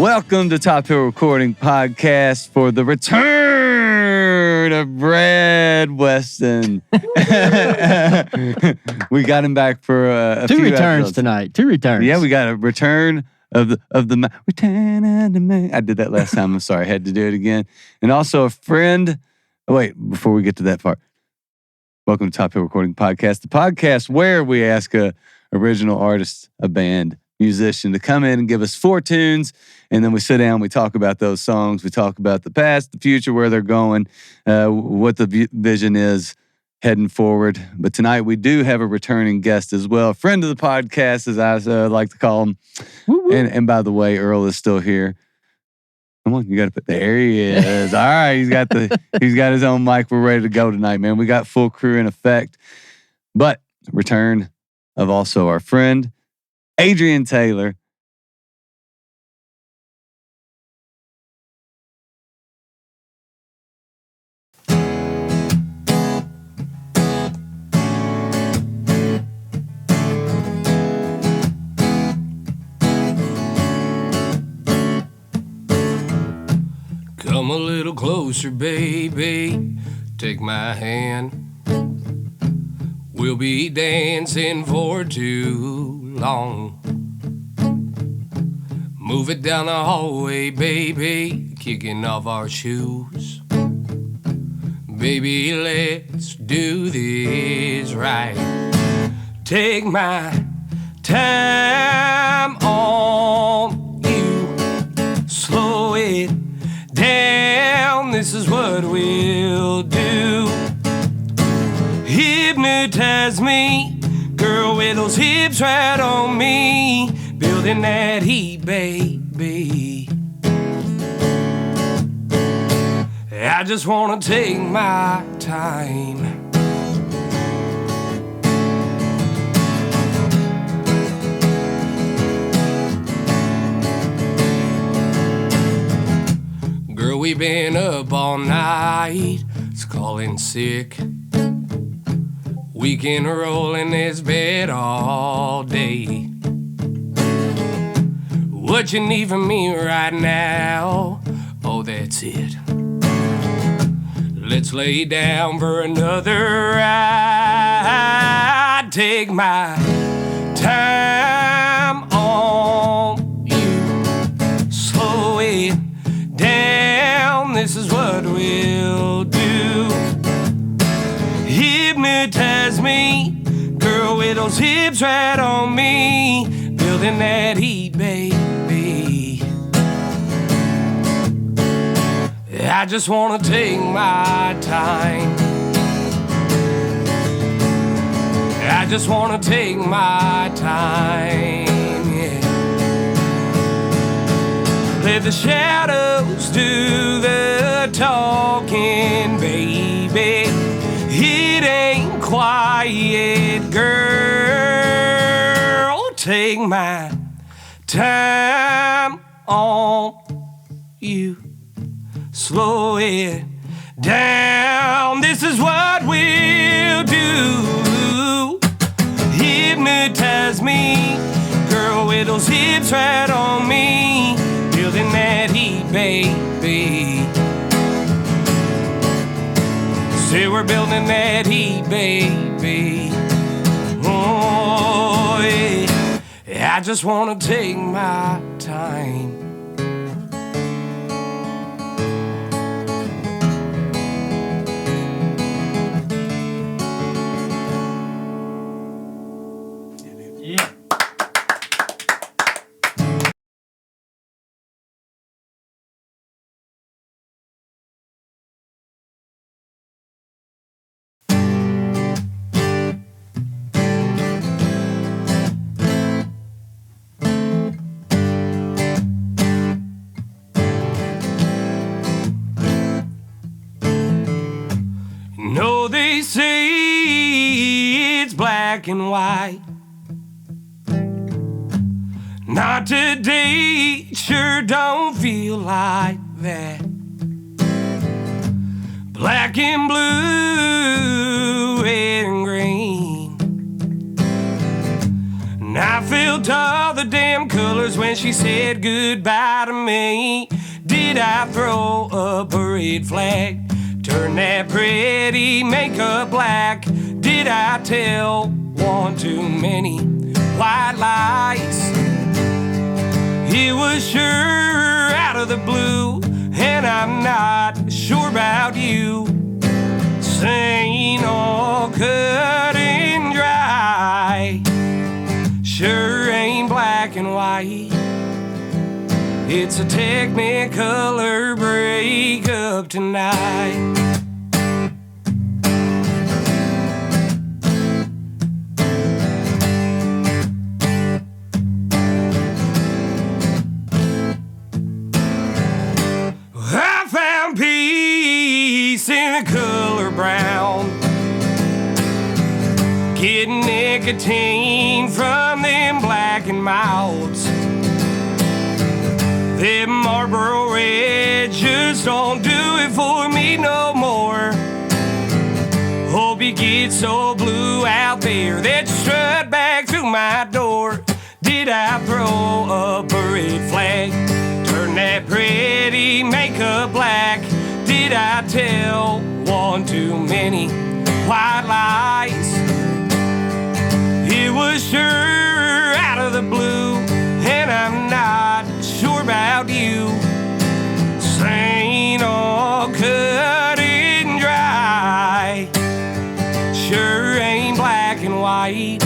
Welcome to Top Hill Recording Podcast for the return of Brad Weston. We got him back for a two few returns episodes tonight. Two returns. Yeah, we got a return of the return of the man. I did that last time. I'm sorry, I had to do it again. And also a friend. Oh, wait, before we get to that part, welcome to Top Hill Recording Podcast, the podcast where we ask a original artist, a band, musician to come in and give us 4 tunes, and then we sit down, we talk about those songs, we talk about the past, the future, where they're going, what the vision is heading forward. But tonight we do have a returning guest as well, a friend of the podcast, as I like to call him. Woo-woo. And by the way, Earl is still here. Come on, you got to put. There he is. All right, he's got his own mic. We're ready to go tonight, man. We got full crew in effect. But return of also our friend Adrian Taylor. Come a little closer, baby. Take my hand. We'll be dancing for too long. Move it down the hallway, baby, kicking off our shoes. Baby, let's do this right. Take my time on you. Slow it down, this is what we'll do. Hypnotize me, girl, with those hips right on me, building that heat, baby. I just wanna take my time. Girl, we've been up all night, it's calling sick. We can roll in this bed all day. What you need from me right now? Oh, that's it. Let's lay down for another ride. Take my time on you. Slow it down. This is what we'll do. Hypnotize me, girl, with those hips right on me, building that heat, baby. I just wanna take my time. I just wanna take my time, yeah. Let the shadows do the talking, baby. It ain't quiet, girl. Take my time on you. Slow it down. This is what we'll do. Hypnotize me, girl, with those hips right on me, building that heat, baby. Say we're building that heat, baby. Oh, yeah. I just wanna take my time. Yeah. No, they say it's black and white. Not today, sure don't feel like that. Black and blue, red and green. And I felt all the damn colors when she said goodbye to me? Did I throw up a red flag? Turn that pretty makeup black? Did I tell one too many white lies? It was sure out of the blue, and I'm not sure about you. Ain't all cut and dry, sure ain't black and white. It's a technicolor breakup tonight. I found peace in the color brown, getting nicotine from them blackened mouths. Them Marlboro Reds just don't do it for me no more. Hope you get so blue out there that you strut back through my door. Did I throw up a red flag? Turn that pretty makeup black? Did I tell one too many white lies? It was sure out of the blue, and I'm not sure about you. This ain't all cut and dry, sure ain't black and white.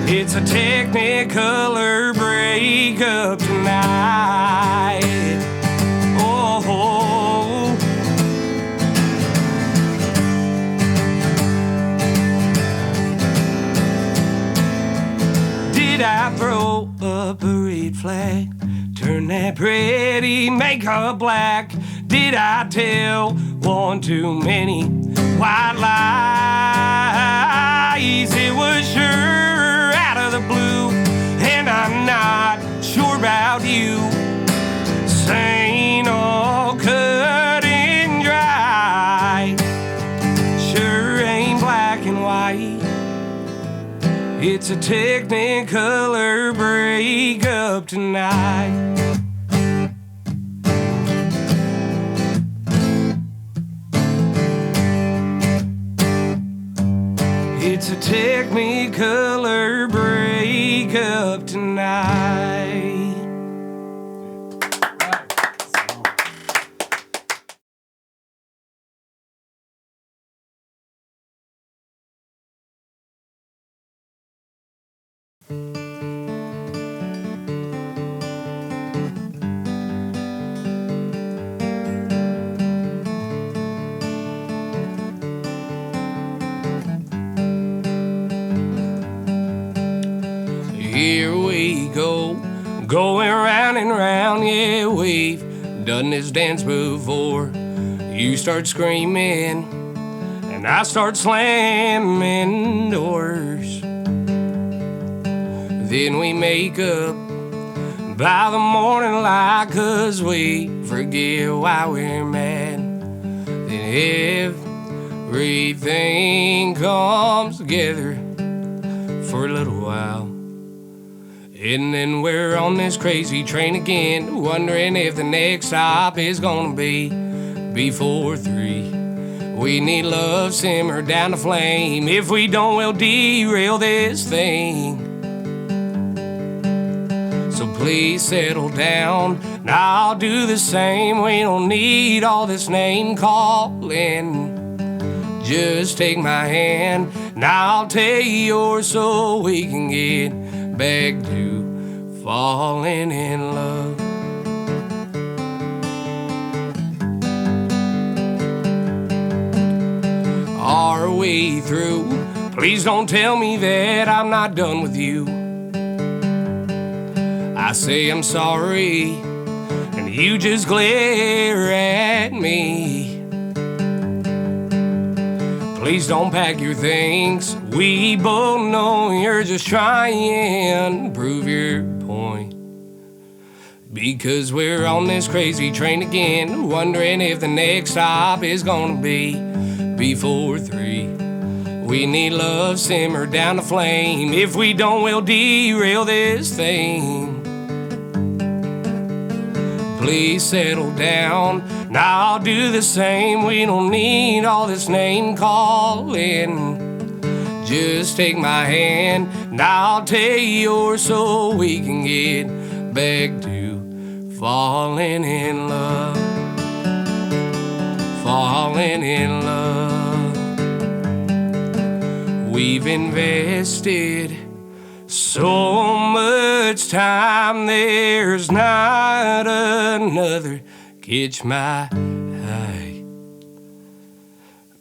It's a technicolor breakup tonight. Oh, did I throw up a red flag? Turn that pretty makeup black? Did I tell one too many white lies? It was sure out of the blue, and I'm not sure about you. This ain't all cut and dry, sure ain't black and white. It's a technicolor breakup tonight. It's a technicolor breakup tonight. Here we go, going round and round, yeah, we've done this dance before. You start screaming, and I start slamming doors. Then we make up by the morning light, 'cause we forget why we're mad. Then everything comes together for a little while. And then we're on this crazy train again, wondering if the next stop is gonna be before 3. We need love simmer down the flame. If we don't, we'll derail this thing. So please settle down, and I'll do the same. We don't need all this name calling. Just take my hand, and I'll take yours, so we can get back to falling in love. Are we through? Please don't tell me that I'm not done with you. I say I'm sorry, and you just glare at me. Please don't pack your things. We both know you're just trying to prove your point. Because we're on this crazy train again, wondering if the next stop is gonna be before 3. We need love simmer down the flame. If we don't, we'll derail this thing. please settle down. Now I'll do the same. We don't need all this name calling. Just take my hand, and I'll take yours so we can get back to falling in love. Falling in love. We've invested so much time, there's not another catch my eye.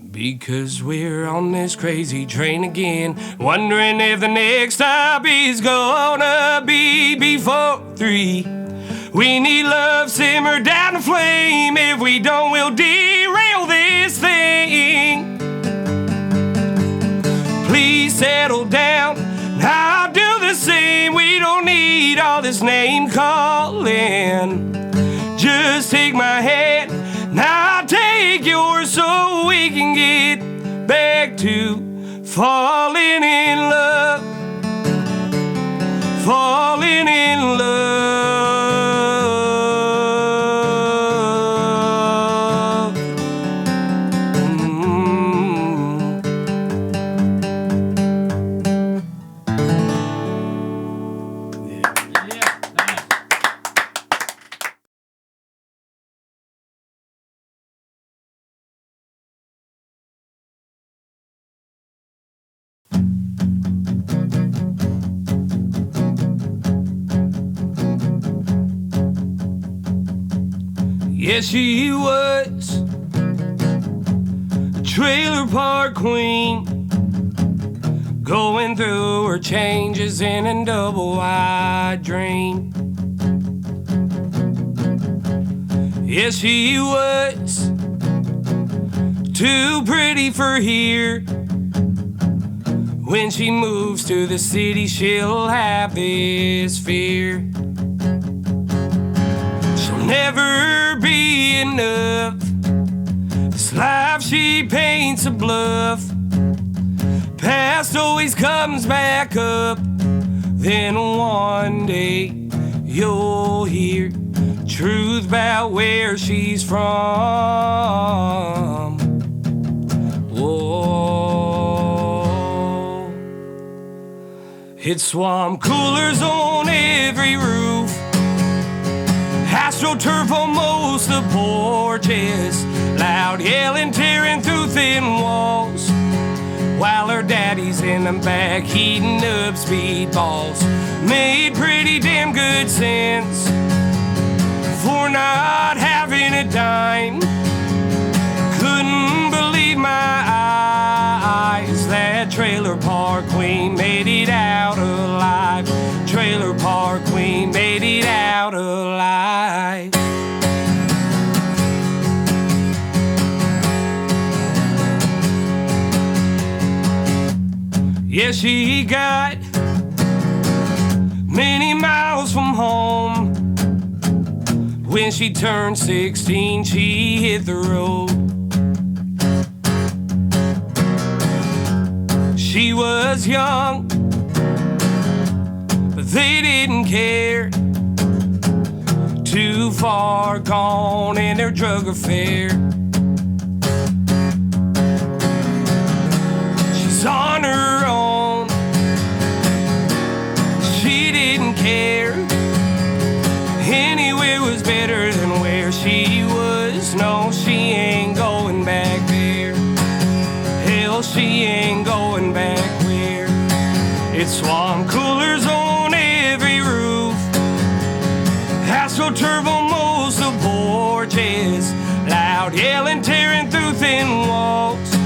Because we're on this crazy train again, wondering if the next stop is gonna be before 3. We need love, simmer down the flame. If we don't, we'll derail this thing. Please settle down, I'll do the same. We don't need all this name calling. Just take my hand, now I'll take yours so we can get back to falling in love. Falling in love. Yes, she was a trailer park queen, going through her changes in a double-wide dream. Yes, she was too pretty for here. When she moves to the city, she'll have this fear. She'll never be enough. This life she paints a bluff. Past always comes back up. Then one day you'll hear truth about where she's from. Whoa. It's swamp coolers on every roof, astroturf on most of the porches, loud yelling tearing through thin walls, while her daddy's in the back heating up speedballs. Made pretty damn good sense for not having a dime. Couldn't believe my eyes, that trailer park queen made it out alive. Trailer park queen made it out alive. Yeah, she got many miles from home. When she turned 16, she hit the road. She was young, but they didn't care. Too far gone in their drug affair. She's on her own, she didn't care. Anywhere was better than where she was. No, she ain't going back there. Hell, she ain't going back where. It's swamp coolers on every roof, astroturf on most of the porches, loud yelling tearing through thin walls,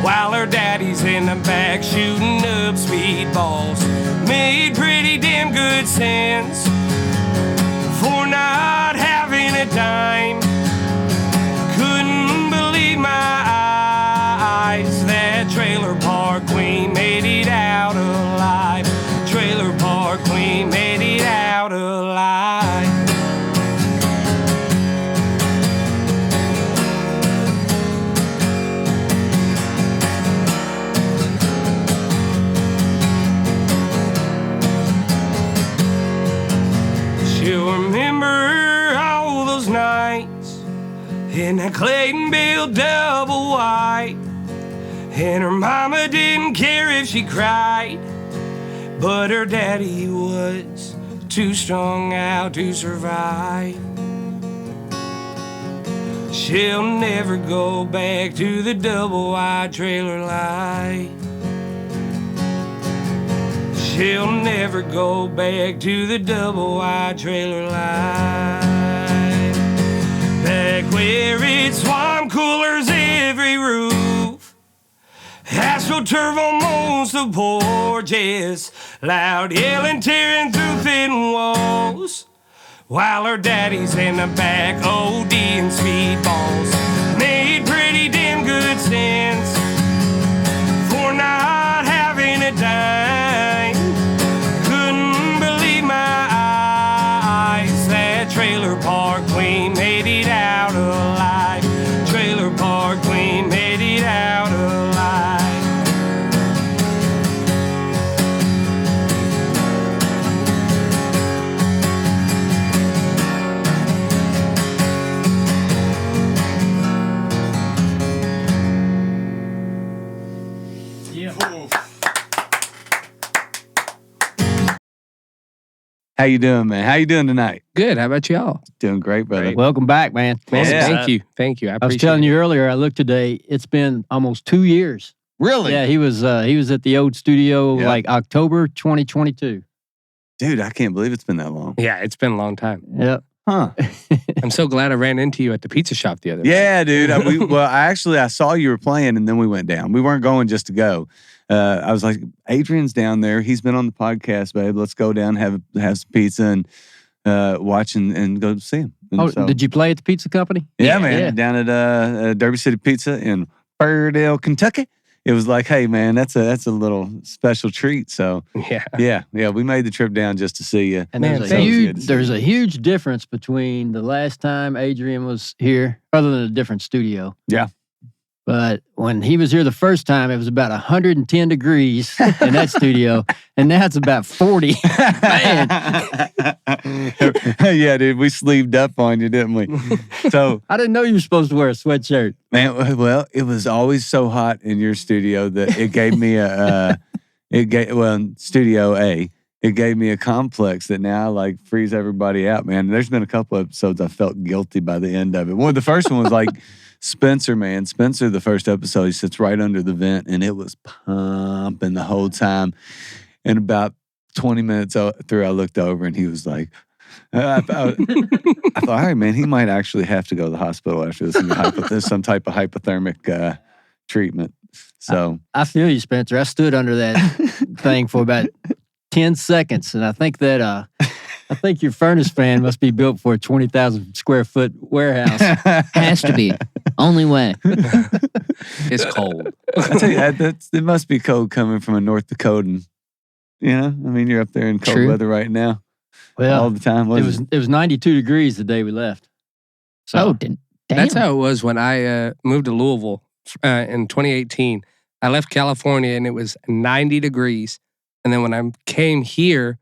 while her daddy's in the back shooting up speedballs. Made pretty damn good sense for not having a dime. Couldn't believe my eyes, that trailer park queen made it out alive. Trailer park queen made it out alive. She'll remember all in that Clayton built double wide. And her mama didn't care if she cried, but her daddy was too strung out to survive. She'll never go back to the double wide trailer life. She'll never go back to the double wide trailer life. Back where it's swamp coolers every roof, AstroTurf most of porches, loud yelling tearing through thin walls, while her daddy's in the back ODing speedballs. Made pretty damn good sense for not having a dime. Couldn't believe my eyes. That trailer park queen made it out alive. Trailer park queen made it out alive. How you doing, man? How you doing tonight? Good. How about y'all? Doing great, brother. Welcome back, man. Man, Yeah. Thank you. I I was appreciate telling it. you earlier, I looked today, it's been almost 2 years. Really? Yeah, he was at the old studio Yep. like October 2022. Dude, I can't believe it's been that long. Yeah, it's been a long time. Yep. Huh. I'm so glad I ran into you at the pizza shop the other day. Yeah, dude. I saw you were playing, and then we went down. We weren't going just to go. I was like, Adrian's down there. He's been on the podcast, babe. Let's go down, have some pizza, and watch and go see him. And Oh, so- did you play at the pizza company? Yeah, man. Yeah. Down at Derby City Pizza in Fairdale, Kentucky. It was like, hey, man, that's a little special treat. So Yeah. yeah, we made the trip down just to see you. And Man, there's, thank you. there's a huge difference between the last time Adrian was here, other than a different studio. Yeah. But when he was here the first time, it was about 110 degrees in that studio, and now it's about 40. Man, Yeah, dude, we sleeved up on you, didn't we? So, I didn't know you were supposed to wear a sweatshirt. man, well, it was always so hot in your studio that it gave me Studio A. It gave me a complex that now I like freeze everybody out, man. There's been a couple episodes I felt guilty by the end of it. The first one was like Spencer, man. Spencer, the first episode, he sits right under the vent and it was pumping the whole time. And about 20 minutes through, I looked over and he was like, I thought, all right, man, he might actually have to go to the hospital after this and there's some type of hypothermic treatment. So I feel you, Spencer. I stood under that thing for about 10 seconds, and I think your furnace fan must be built for a 20,000 square foot warehouse. Has to be. Only way. It's cold. I tell you, it must be cold coming from a North Dakotan. You know, I mean, you're up there in cold True. weather right now, all Well, the time. it was 92 degrees the day we left. So Damn. That's how it was when I moved to Louisville in 2018. I left California and it was 90 degrees. And then when I came here,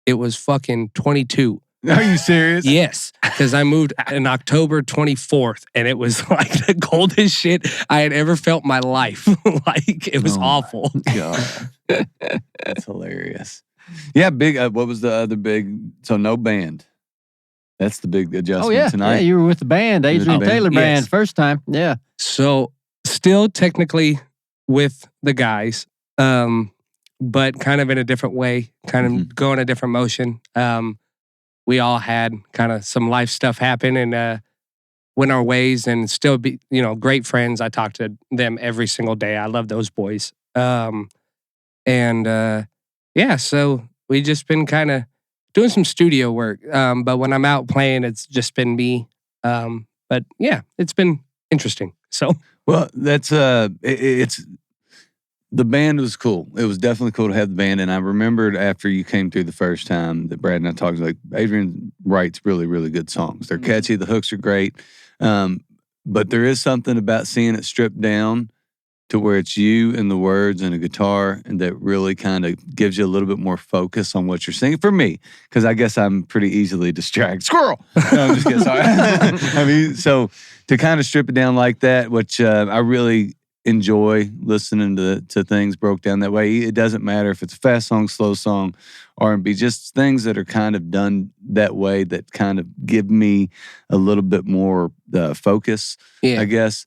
it was fucking 22. Are you serious? Yes, because I moved in October 24th, and it was like the coldest shit I had ever felt in my life. Like, it was Oh my awful. God. That's hilarious. Yeah, big. What was the other big? So no band. That's the big adjustment yeah, tonight. you were with the band, You were with Adrian the band? Taylor band, Yes. first time. Yeah. So, still technically with the guys, but kind of in a different way, kind of Mhm. going a different motion. We all had kind of some life stuff happen and went our ways and still be, great friends. I talk to them every single day. I love those boys. So we just been kind of doing some studio work. But when I'm out playing, it's just been me. But yeah, it's been interesting. So Well, that's it's the band was cool. It was definitely cool to have the band. And I remembered after you came through the first time that Brad and I talked, like Adrian writes really, really good songs. They're catchy. The hooks are great. But there is something about seeing it stripped down to where it's you and the words and a guitar, and that really kind of gives you a little bit more focus on what you're singing. For me, because I guess I'm pretty easily distracted. Squirrel! No, I'm just kidding. Sorry. I mean, so to kind of strip it down like that, which I really enjoy listening to things broke down that way. It doesn't matter if it's a fast song, slow song, R&B, just things that are kind of done that way that kind of give me a little bit more focus, I guess.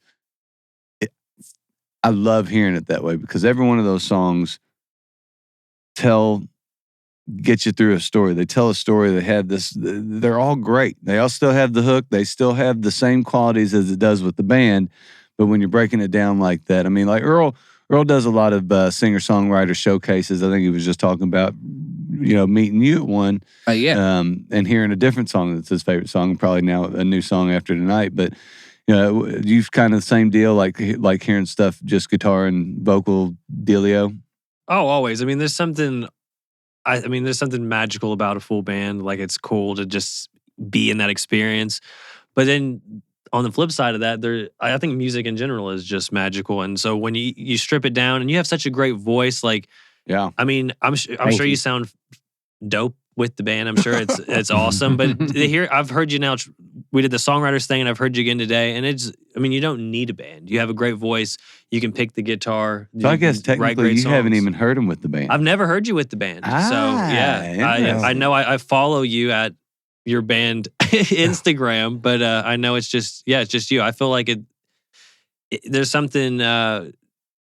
I love hearing it that way because every one of those songs get you through a story. They tell a story. They have this. They're all great. They all still have the hook. They still have the same qualities as it does with the band. But when you're breaking it down like that, I mean, like Earl does a lot of singer-songwriter showcases. I think he was just talking about, meeting you at one. And hearing a different song that's his favorite song, probably now a new song after tonight. But you've kind of the same deal, like hearing stuff, just guitar and vocal dealio. Oh, always. I mean, there's something magical about a full band. Like, it's cool to just be in that experience. But then on the flip side of that, I think music in general is just magical. And so when you strip it down and you have such a great voice, like, yeah, I mean, I'm sure you sound dope with the band. I'm sure it's awesome. But I've heard you now. We did the songwriters thing, and I've heard you again today. And you don't need a band. You have a great voice. You can pick the guitar. So I guess technically you haven't even heard him with the band. I've never heard you with the band. So yeah, I know I follow you at your band Instagram, but I know it's just you. I feel like there's something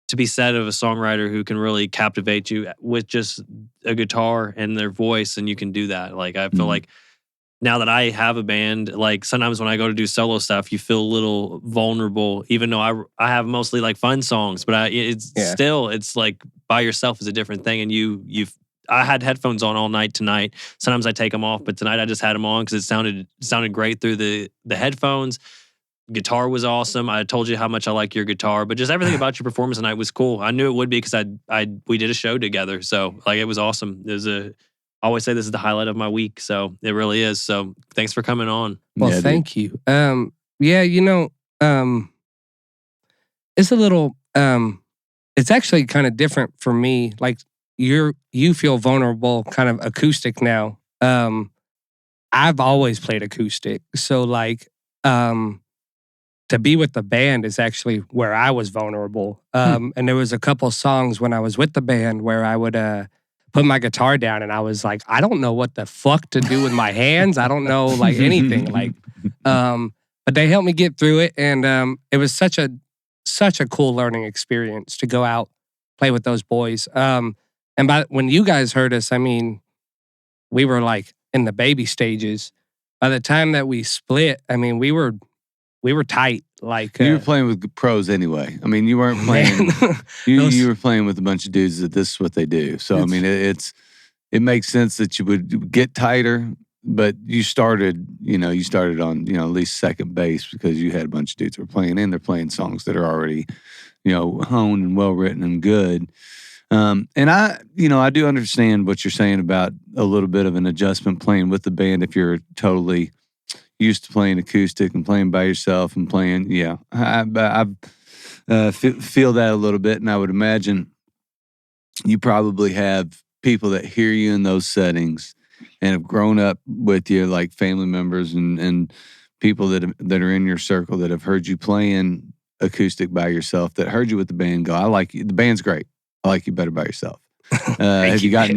to be said of a songwriter who can really captivate you with just a guitar and their voice, and you can do that. Like, I feel like now that I have a band, like sometimes when I go to do solo stuff, you feel a little vulnerable, even though I have mostly like fun songs, but it's like by yourself is a different thing. And I had headphones on all night tonight. Sometimes I take them off, but tonight I just had them on because it sounded great through the headphones. Guitar was awesome. I told you how much I like your guitar, but just everything about your performance tonight was cool. I knew it would be because we did a show together, so like it was awesome. I always say this is the highlight of my week, so it really is. So thanks for coming on. Well, thank you. It's a little. It's actually kind of different for me. Like you feel vulnerable, kind of acoustic now. I've always played acoustic, so like. To be with the band is actually where I was vulnerable. And there was a couple songs when I was with the band where I would put my guitar down and I was like, I don't know what the fuck to do with my hands. I don't know like anything. Like, but they helped me get through it, and it was such a cool learning experience to go out, play with those boys. And when you guys heard us, I mean, we were like in the baby stages. By the time that we split, I mean, we were tight. Like you were playing with pros anyway. I mean, you weren't playing. You were playing with a bunch of dudes that this is what they do. So I mean, it makes sense that you would get tighter. But you started on at least second base because you had a bunch of dudes who were playing, and they're playing songs that are already honed and well written and good. And I do understand what you're saying about a little bit of an adjustment playing with the band if you're totally used to playing acoustic and playing by yourself and playing, I feel that a little bit, and I would imagine you probably have people that hear you in those settings and have grown up with you, like family members and people that are in your circle that have heard you playing acoustic by yourself, that heard you with the band go, I like you, the band's great, I like you better by yourself. Have you gotten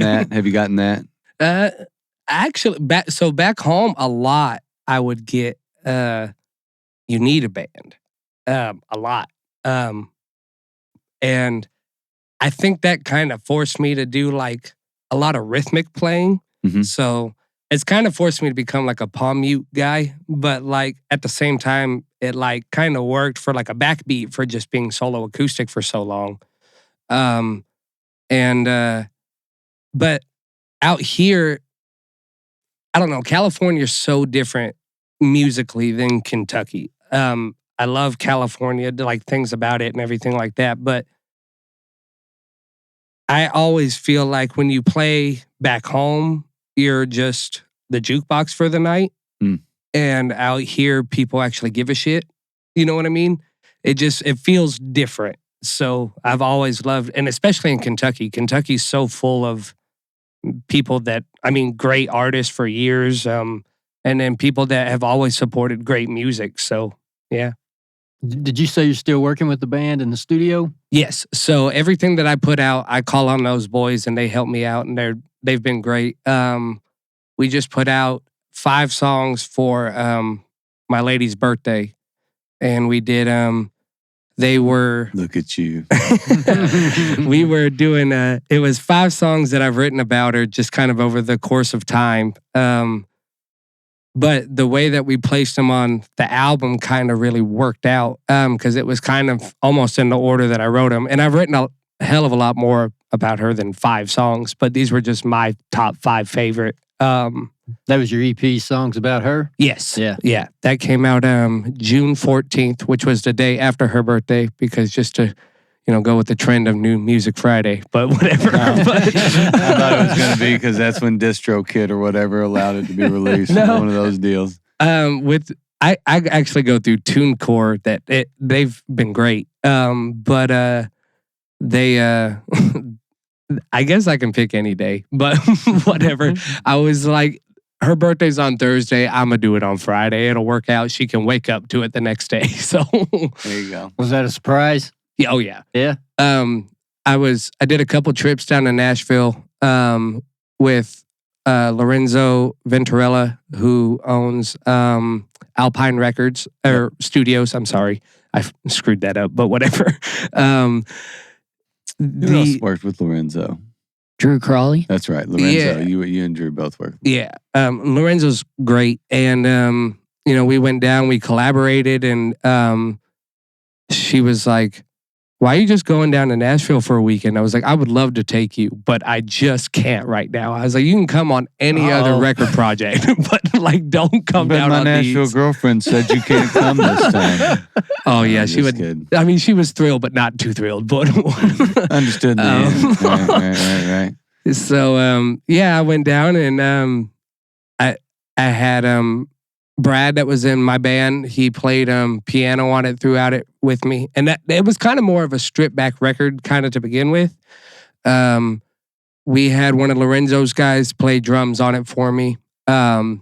that? Actually, back home a lot, I would get, you need a band, a lot. And I think that kind of forced me to do like a lot of rhythmic playing. Mm-hmm. So it's kind of forced me to become like a palm mute guy. But like at the same time, it like kind of worked for like a backbeat for just being solo acoustic for so long. But out here, I don't know, California's so different musically than Kentucky. I love California, like things about it and everything like that. But I always feel like when you play back home, you're just the jukebox for the night. Mm. And out here, people actually give a shit. You know what I mean? It feels different. So I've always loved, and especially in Kentucky. Kentucky's so full of people that, great artists for years, and then people that have always supported great music. So, yeah. Did you say you're still working with the band in the studio? Yes. So everything that I put out, I call on those boys and they help me out, and they've been great. We just put out 5 songs for my lady's birthday, and we did they were Look at you. we were doing it was 5 songs that I've written about her just kind of over the course of time. But the way that we placed them on the album kind of really worked out because it was kind of almost in the order that I wrote them. And I've written a hell of a lot more about her than 5 songs, but these were just my top 5 favorite. That was your EP, Songs About Her? Yes. Yeah. Yeah. That came out June 14th, which was the day after her birthday, because just to, go with the trend of New Music Friday, but whatever. I thought it was going to be because that's when DistroKid or whatever allowed it to be released. No. One of those deals. I actually go through TuneCore that they've been great. But they I guess I can pick any day, but whatever. I was like, her birthday's on Thursday. I'm going to do it on Friday. It'll work out. She can wake up to it the next day. So there you go. Was that a surprise? Yeah, oh yeah. Yeah. I did a couple trips down to Nashville with Lorenzo Venturella, who owns Alpine Records or Studios. I'm sorry. I screwed that up, but whatever. Who else worked with Lorenzo? Drew Crawley. That's right. Lorenzo. Yeah. You and Drew both worked. Yeah. Lorenzo's great. And, we went down, we collaborated, and she was like, why are you just going down to Nashville for a weekend? I was like, I would love to take you, but I just can't right now. I was like, you can come on any other record project, but don't come down my on Nashville these. Girlfriend said you can't come this time. Oh, yeah. She would. Kidding. She was thrilled, but not too thrilled. But Understood the right. So, I went down and I had Brad that was in my band. He played piano on it throughout it with me. And that it was kind of more of a stripped back record kind of to begin with. We had one of Lorenzo's guys play drums on it for me. And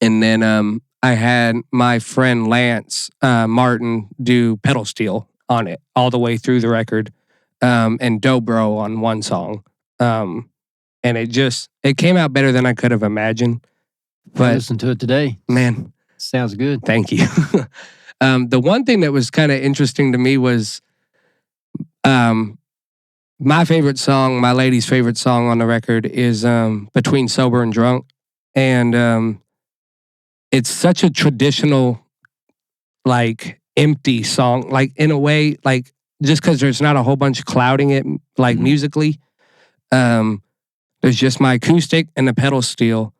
then I had my friend Lance Martin do pedal steel on it all the way through the record. And Dobro on one song. And it came out better than I could have imagined. But listen to it today. Man. Sounds good. Thank you. The one thing that was kind of interesting to me was my favorite song, my lady's favorite song on the record is Between Sober and Drunk. And it's such a traditional, empty song. In a way, just because there's not a whole bunch clouding it, musically. There's just my acoustic and the pedal steel.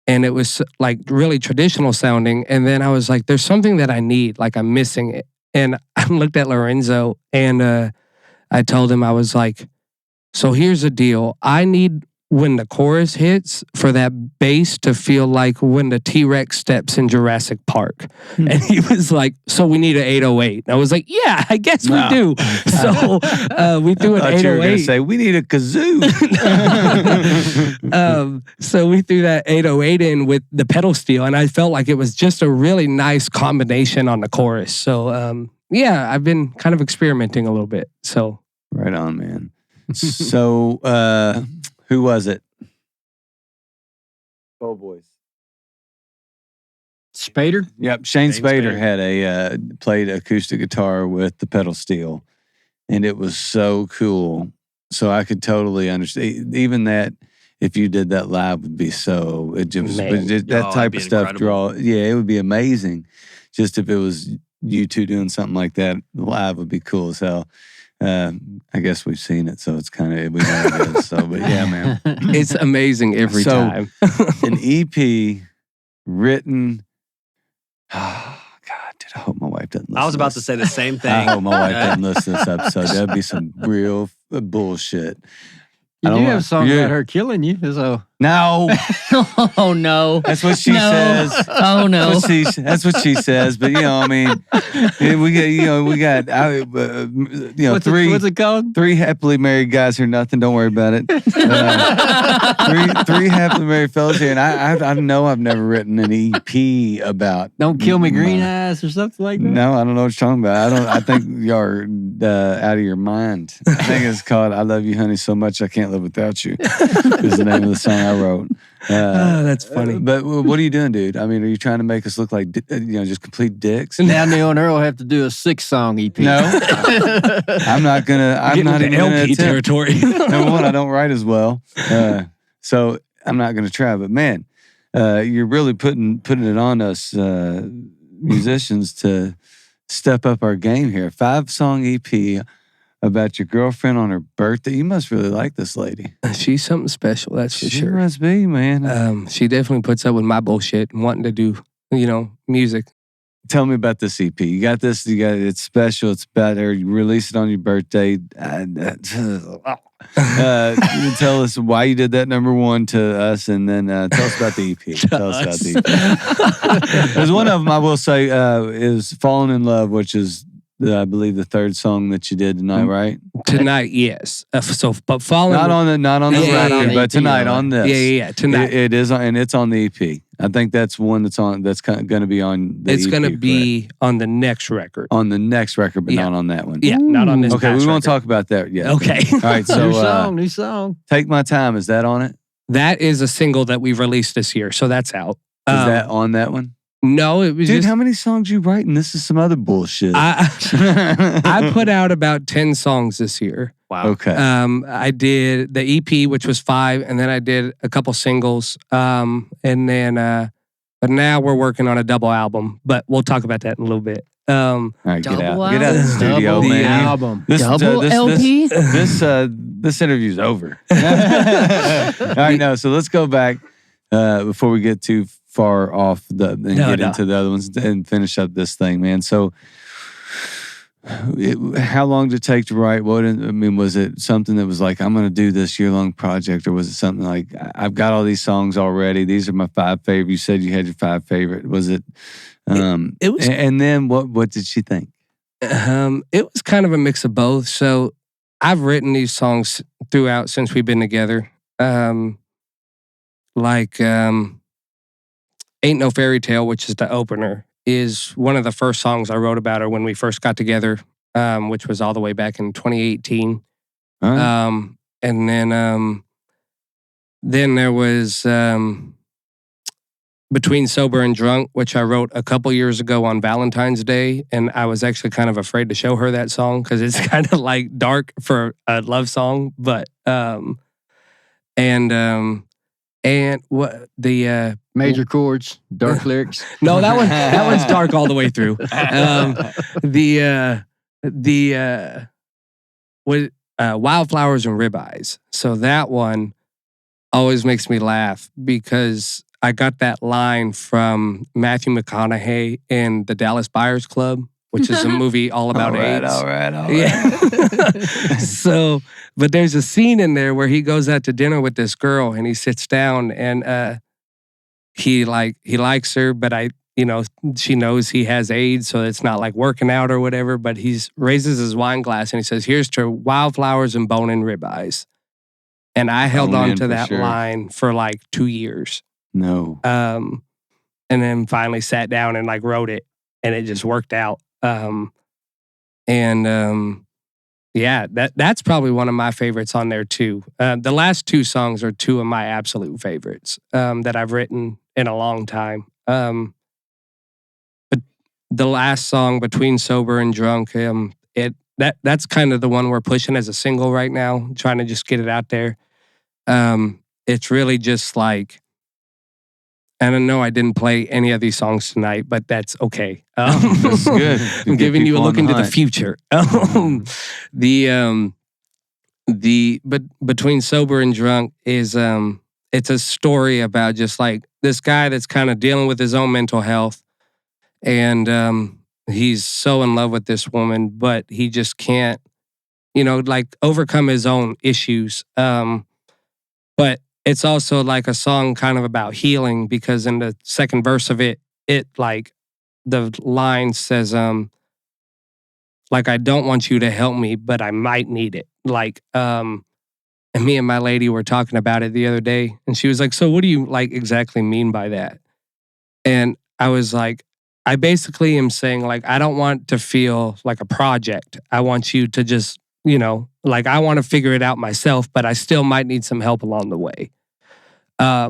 And it was really traditional sounding. And then I was like, there's something that I need, I'm missing it. And I looked at Lorenzo and I told him, I was like, so here's the deal. I need when the chorus hits for that bass to feel like when the T-Rex steps in Jurassic Park. And he was like, so we need an 808. And I was like, yeah, I guess we do. So we threw an 808. You were going to say, we need a kazoo. So we threw that 808 in with the pedal steel. And I felt like it was just a really nice combination on the chorus. So I've been kind of experimenting a little bit. So right on, man. So who was it? Oh, boys. Spader? Yep, Shane Spader had played acoustic guitar with the pedal steel, and it was so cool. So I could totally understand. Even that, if you did that live, would be so. That type of stuff incredible. It would be amazing. Just if it was you two doing something like that live, would be cool as hell. I guess we've seen it, so it's kind of we know it is. So, but yeah, man, it's amazing every time. An EP written. Oh God, dude! I hope my wife doesn't listen. I was about to say the same thing. I hope my wife doesn't listen to this episode. That'd be some real bullshit. You do have songs about her killing you, so No, Oh no. that's what she No. says. Oh no. That's what she says. But I mean, we got What's it called? three happily married guys here. Nothing. Don't worry about it. Three happily married fellas here, and I know I've never written an EP about. Don't kill me, green eyes, or something like that. No, I don't know what you're talking about. I think you're out of your mind. I think it's called "I Love You, Honey, So Much I Can't Live Without You." Is the name of the song I wrote. That's funny. But what are you doing, dude? I mean, are you trying to make us look like just complete dicks? Now Neil and Earl have to do a 6-song EP. No, I'm not gonna. I'm not even gonna LP attempt. territory. Number one, I don't write as well, so I'm not gonna try. But man, you're really putting it on us musicians to step up our game here. 5-song EP about your girlfriend on her birthday. You must really like this lady. She's something special, that's for She sure. must be, man. She definitely puts up with my bullshit and wanting to do, music. Tell me about this EP. You got this. It's special. It's better. You release it on your birthday. Tell us why you did that. Number one to us, and then tell us about the EP. Tell us about the EP. There's one of them I will say is "Falling in Love," which is I believe the 3rd song that you did tonight, right? Tonight, yes. But following Not on the Yeah, record, on the but EP, tonight all right. on this. Yeah, tonight. It is, and it's on the EP. I think that's one that's going to be on the It's EP. going to be on the next record. on the next record, but Yeah. not on that one. Yeah, not on this. Okay, past we won't record. talk about that yet. Okay. All right, so New song. Take My Time, is that on it? That is a single that we've released this year, so that's out. Is that on that one? No, it was Dude, just how many songs you writing? This is some other bullshit. I put out about 10 songs this year. Wow. Okay. I did the EP, which was 5, and then I did a couple singles. And then, but now we're working on a double album. But we'll talk about that in a little bit. All right, get Double out. Get out of the album. studio, Double man. album. Double LP? This interview's over. All right, no. So let's go back before we get too far off and get into the other ones and finish up this thing, man. So, how long did it take to write? Was it something that was like, I'm going to do this year-long project, or was it something like, I've got all these songs already, these are my 5 favorite? You said you had your 5 favorite. Was it? It was. And then what did she think? It was kind of a mix of both. So I've written these songs throughout since we've been together. Ain't No Fairy Tale, which is the opener, is one of the first songs I wrote about her when we first got together, which was all the way back in 2018. All right. And then there was Between Sober and Drunk, which I wrote a couple years ago on Valentine's Day. And I was actually kind of afraid to show her that song because it's kind of like dark for a love song. But, and what the Major chords, dark lyrics. no, that one's dark all the way through. Wildflowers and Ribeyes. So that one always makes me laugh because I got that line from Matthew McConaughey in the Dallas Buyers Club, which is a movie all about AIDS. All right. Yeah. So, but there's a scene in there where he goes out to dinner with this girl and he sits down and he likes her, but she knows he has AIDS, so it's not like working out or whatever, but he raises his wine glass and he says, "Here's to wildflowers and bone and ribeyes." And I held on to that line for like 2 years. No. And then finally sat down and like wrote it and it just worked out. Yeah, that's probably one of my favorites on there too. The last 2 songs are 2 of my absolute favorites that I've written in a long time. But the last song, Between Sober and Drunk, that's kind of the one we're pushing as a single right now, trying to just get it out there. It's really just like, and I know I didn't play any of these songs tonight, but that's okay. That's good. I'm giving you a look into the future. But Between Sober and Drunk is it's a story about just like this guy that's kind of dealing with his own mental health, and he's so in love with this woman, but he just can't, like overcome his own issues. But it's also like a song kind of about healing, because in the second verse of it like the line says, like, I don't want you to help me, but I might need it. Like, and me and my lady were talking about it the other day, and she was like, so what do you like exactly mean by that? And I was like, I basically am saying, like, I don't want to feel like a project. I want you to just, like, I want to figure it out myself, but I still might need some help along the way. I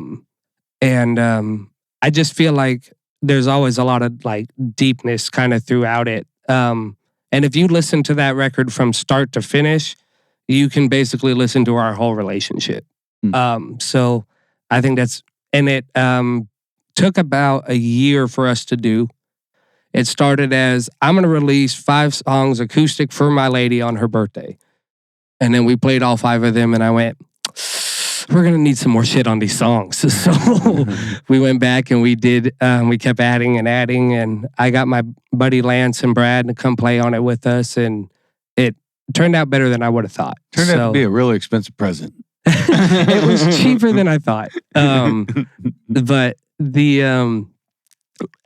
just feel like there's always a lot of like deepness kind of throughout it. And if you listen to that record from start to finish, you can basically listen to our whole relationship. So I think and it took about a year for us to do. It started as, I'm going to release 5 songs acoustic for my lady on her birthday. And then we played all 5 of them, and I went, we're going to need some more shit on these songs. So we went back and we did, we kept adding, and I got my buddy Lance and Brad to come play on it with us, and it turned out better than I would have thought. Turned out to be a really expensive present. It was cheaper than I thought. But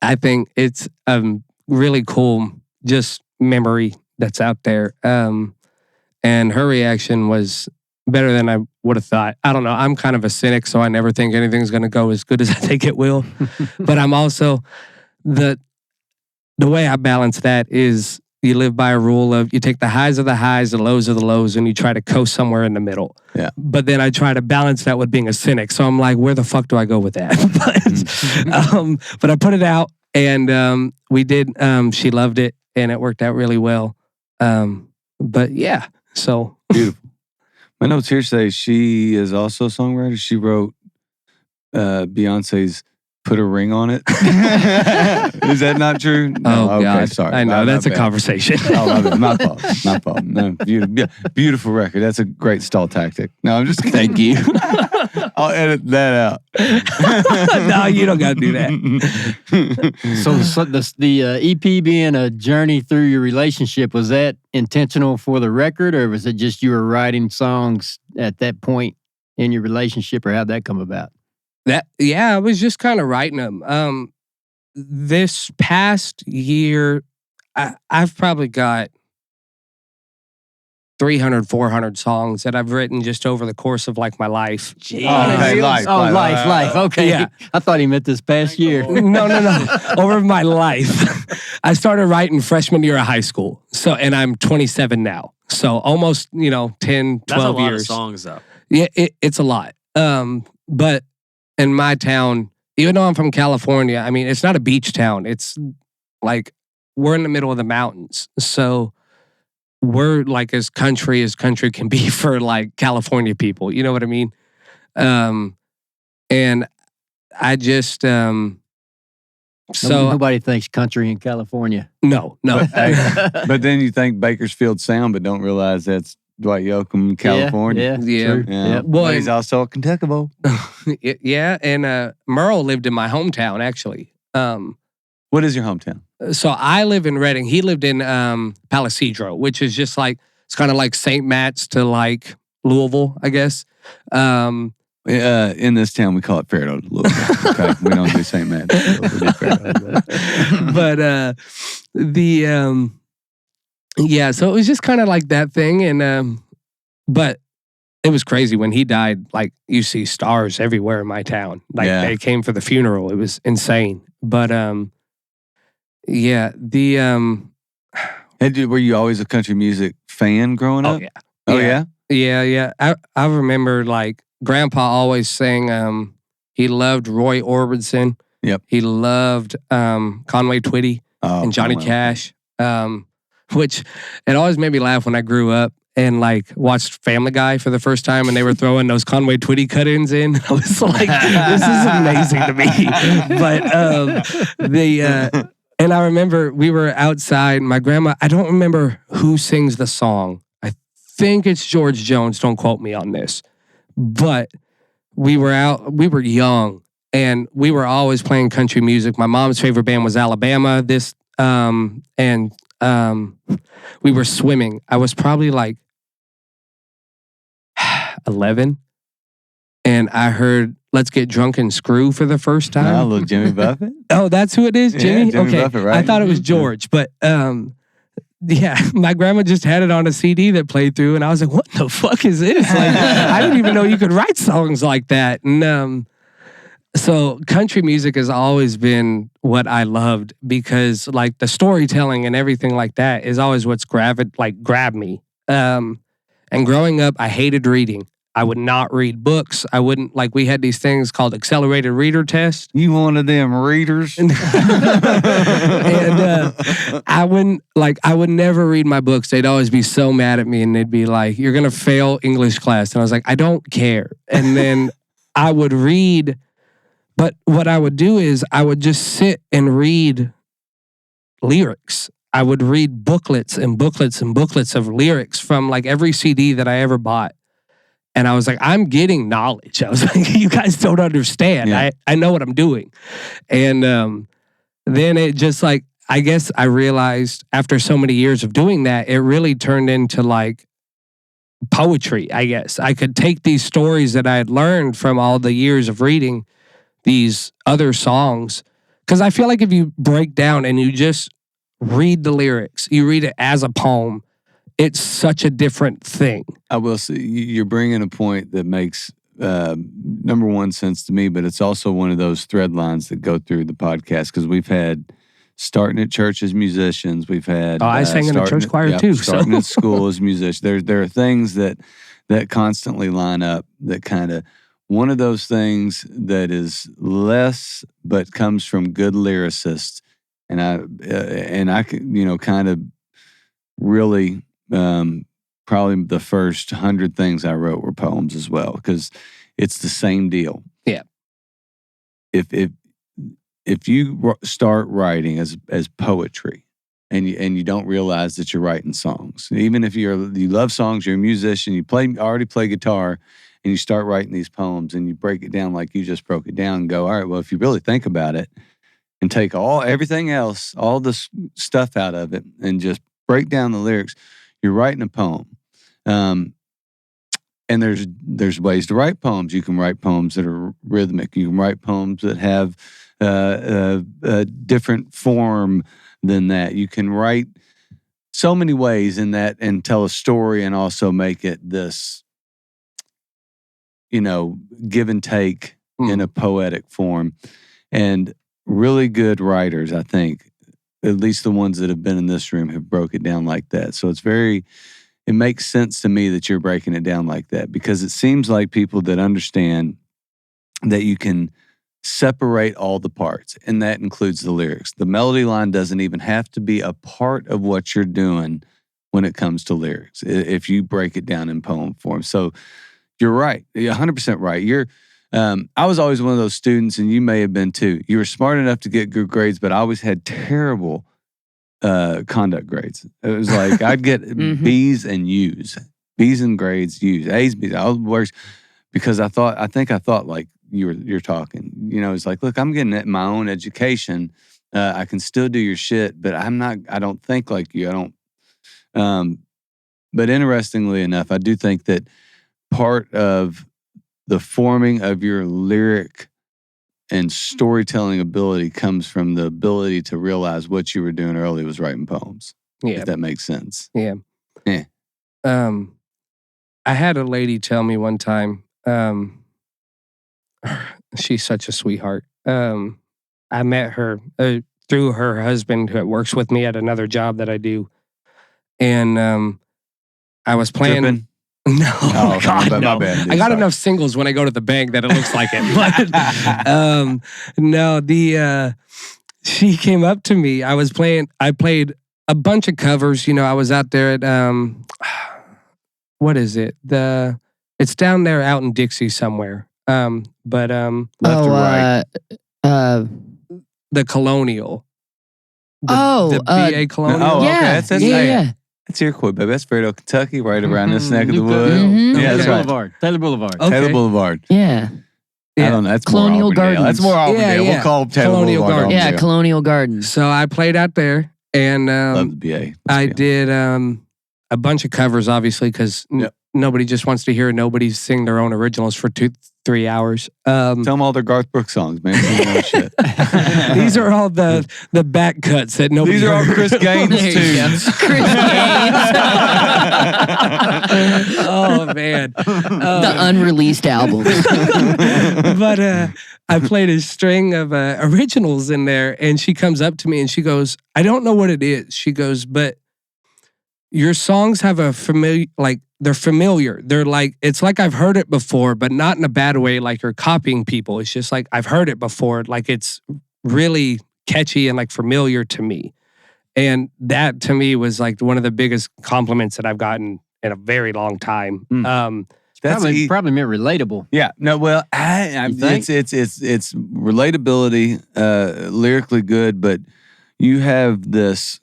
I think it's a really cool just memory that's out there. And her reaction was better than I would have thought. I don't know. I'm kind of a cynic, so I never think anything's going to go as good as I think it will. But I'm also, the way I balance that is you live by a rule of you take the highs of the highs, the lows of the lows, and you try to coast somewhere in the middle. Yeah. But then I try to balance that with being a cynic. So I'm like, where the fuck do I go with that? But I put it out, and we did. She loved it, and it worked out really well. But yeah, so. Beautiful. My notes here say she is also a songwriter. She wrote Beyonce's "Put a Ring on It." Is that not true? No, oh, okay, God. sorry. I know, that's a conversation. Oh, my fault. My fault. No, beautiful record. That's a great stall tactic. No, I'm just kidding. Thank you. I'll edit that out. No, you don't got to do that. So the EP being a journey through your relationship, was that intentional for the record, or was it just you were writing songs at that point in your relationship, or how'd that come about? I was just kind of writing them. This past year, I've probably got 300, 400 songs that I've written just over the course of like my life. Life. Okay. Yeah. I thought he meant this past year. No. Over my life. I started writing freshman year of high school. And I'm 27 now. So almost, 10, 12 years. That's a lot of songs though. Yeah, it's a lot. But in my town, even though I'm from California, I mean, it's not a beach town. It's like, we're in the middle of the mountains. So we're like as country can be for like California people. You know what I mean? And I just, nobody thinks country in California. No. But then you think Bakersfield Sound, but don't realize that's Dwight Yoakam, California. Yeah. True. Yeah. Well, But he's also a Kentucky boy. Yeah, and Merle lived in my hometown, actually. What is your hometown? So I live in Reading. He lived in Palisadro, which is just like, it's kind of like St. Matt's to like Louisville, I guess. In this town, we call it Faribault, Louisville. Okay? We don't do St. Matt. We do Faribault. But yeah, so it was just kind of like that thing. And but it was crazy when he died. Like, you see stars everywhere in my town. Like, they came for the funeral. It was insane. But yeah, were you always a country music fan growing up? Yeah. Oh yeah. Yeah. I remember like Grandpa always saying he loved Roy Orbison. Yep. He loved Conway Twitty and Johnny Cash. Which it always made me laugh when I grew up and like watched Family Guy for the first time and they were throwing those Conway Twitty cut-ins in. I was like, this is amazing to me. But and I remember we were outside. My grandma, I don't remember who sings the song. I think it's George Jones. Don't quote me on this. But we were young and we were always playing country music. My mom's favorite band was Alabama. We were swimming. I was probably like 11. and I heard "Let's Get Drunk and Screw" for the first time. Oh, little Jimmy Buffett. Oh, that's who it is, Jimmy. Yeah, Jimmy okay, Buffett, right? I thought it was George, but yeah, my grandma just had it on a CD that played through, and I was like, "What the fuck is this?" Like, I didn't even know you could write songs like that. And so country music has always been what I loved because, like, the storytelling and everything like that is always what's grabbed me. And growing up, I hated reading. I would not read books. I wouldn't, like, we had these things called accelerated reader tests. You one of them readers? And I would never read my books. They'd always be so mad at me and they'd be like, "You're going to fail English class." And I was like, "I don't care." And then I would read, but what I would do is I would just sit and read lyrics. I would read booklets and booklets and booklets of lyrics from like every CD that I ever bought. And I was like, I'm getting knowledge. I was like, you guys don't understand. Yeah. I know what I'm doing. And then it just like, I guess I realized after so many years of doing that, it really turned into like poetry, I guess. I could take these stories that I had learned from all the years of reading these other songs. Because I feel like if you break down and you just read the lyrics, you read it as a poem, it's such a different thing. I will say, you're bringing a point that makes, number one, sense to me, but it's also one of those thread lines that go through the podcast because we've had starting at church as musicians. We've had... I sang in the church choir too. Starting at school as musicians. There are things that constantly line up that kind of... One of those things that is less, but comes from good lyricists, and I can, kind of really... probably the first 100 things I wrote were poems as well, because it's the same deal. Yeah. If you start writing as poetry, and you don't realize that you're writing songs, even if you love songs, you're a musician, you already play guitar, and you start writing these poems, and you break it down like you just broke it down, and go, all right, well, if you really think about it, and take everything else, all the stuff out of it, and just break down the lyrics, you're writing a poem. And there's ways to write poems. You can write poems that are rhythmic. You can write poems that have a different form than that. You can write so many ways in that and tell a story and also make it this, give and take in a poetic form. And really good writers, I think, at least the ones that have been in this room, have broke it down like that. So it makes sense to me that you're breaking it down like that, because it seems like people that understand that you can separate all the parts, and that includes the lyrics. The melody line doesn't even have to be a part of what you're doing when it comes to lyrics, if you break it down in poem form. So you're right. You're 100% right. I was always one of those students, and you may have been too. You were smart enough to get good grades, but I always had terrible conduct grades. It was like I'd get B's and U's, B's and grades, U's, A's, B's, all the worst, because I thought like you're talking. It's like, look, I'm getting at my own education. I can still do your shit, but I don't think like you. I don't. But interestingly enough, I do think that part of the forming of your lyric and storytelling ability comes from the ability to realize what you were doing early was writing poems. Yeah. If that makes sense. Yeah. Yeah. I had a lady tell me one time, she's such a sweetheart. I met her through her husband who works with me at another job that I do. And I was playing... Tripping? No, oh, God, my no. bad, dude, I got sorry. enough singles when I go to the bank that it looks like it. But, no, she came up to me. I played a bunch of covers. I was out there at, what is it? It's down there out in Dixie somewhere. Left to right. The Colonial. The BA Colonial. Oh, okay. Yeah, That's yeah. That's Iroquois, baby. That's Fairfield, Kentucky, right around this neck of the woods. Yeah, that's right. Boulevard. Taylor Boulevard. Okay. Taylor Boulevard. Yeah. I don't know. That's Colonial more Auburndale. Gardens. That's more Auburndale. Yeah. We'll call Taylor Colonial Boulevard. Gardens. Yeah, Colonial Gardens. So I played out there, and Love the BA. I did a bunch of covers, obviously, because nobody just wants to hear nobody sing their own originals for 2-3 hours. Tell them all their Garth Brooks songs, man. Sing their own shit. These are all the back cuts that nobody. These are all heard. Chris Gaines There you go. tunes. Chris Gaines. Oh man, The unreleased albums. but I played a string of originals in there, and she comes up to me and she goes, "I don't know what it is." She goes, "But your songs have a familiar, like they're familiar. They're like it's like I've heard it before, but not in a bad way. Like you're copying people. It's just like I've heard it before. Like it's really catchy and like familiar to me." And that to me was like one of the biggest compliments that I've gotten in a very long time. That's Probably meant relatable. Yeah, no, well, You think? it's relatability, lyrically good, but you have this,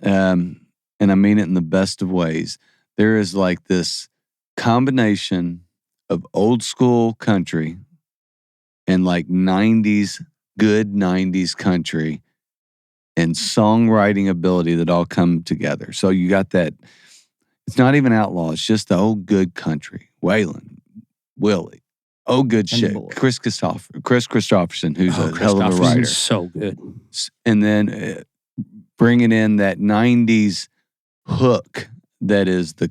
and I mean it in the best of ways. There is like this combination of old school country and like good 90s country and songwriting ability that all come together. So you got that. It's not even outlaw. It's just the old good country. Waylon, Willie, good And shit. boy. Chris Christopherson, who's a hell of a Christopherson's writer. so good. And then bringing in that 90s hook that is the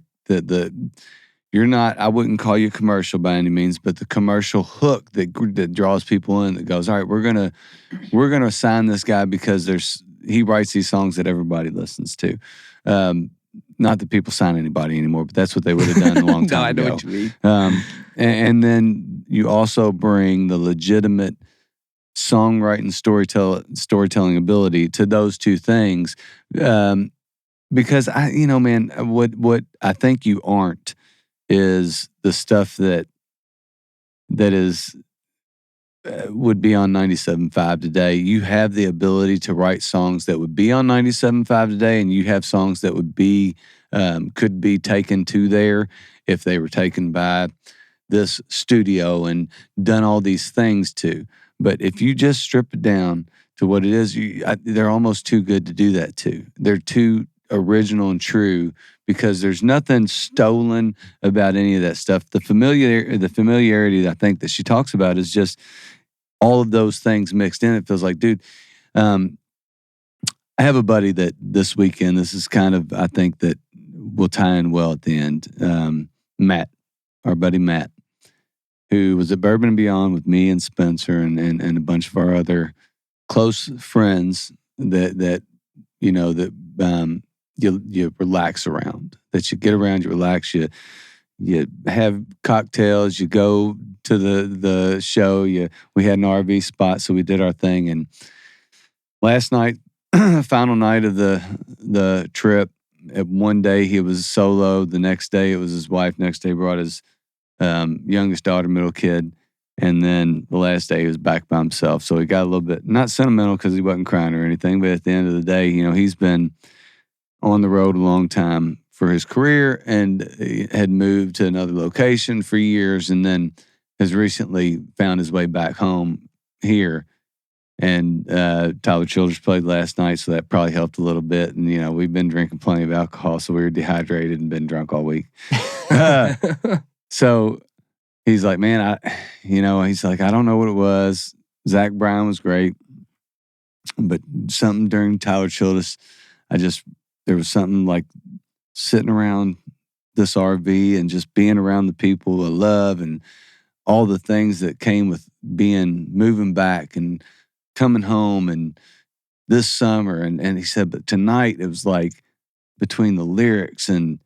you're not, I wouldn't call you commercial by any means, but the commercial hook that draws people in, that goes, all right, we're gonna sign this guy because he writes these songs that everybody listens to. Not that people sign anybody anymore, but that's what they would have done a long time No, I know ago. what you mean. And then you also bring the legitimate songwriting, storytelling ability to those two things. Because man, what I think you aren't is the stuff that is would be on 97.5 today. You have the ability to write songs that would be on 97.5 today, and you have songs that would be could be taken to there if they were taken by this studio and done all these things to. But if you just strip it down to what it is, they're almost too good to do that to. They're too original and true because there's nothing stolen about any of that stuff. The familiarity that I think that she talks about is just all of those things mixed in. It feels like, dude, I have a buddy that this weekend, this is kind of, I think that will tie in well at the end. Matt, our buddy Matt, who was at Bourbon and Beyond with me and Spencer and a bunch of our other close friends that you relax around, that you get around, you relax, you have cocktails, you go to the show. We had an RV spot, so we did our thing. And last night, final night of the trip, at one day he was solo. The next day it was his wife. Next day brought his youngest daughter, middle kid. And then the last day he was back by himself. So he got a little bit, not sentimental because he wasn't crying or anything, but at the end of the day, he's been on the road a long time for his career and had moved to another location for years and then has recently found his way back home here. And Tyler Childers played last night, so that probably helped a little bit. And, we've been drinking plenty of alcohol, so we were dehydrated and been drunk all week. So he's like, man, he's like, I don't know what it was. Zach Bryan was great. But something during Tyler Childers, there was something like sitting around this RV and just being around the people I love and all the things that came with moving back and coming home and this summer. And he said, but tonight it was like between the lyrics and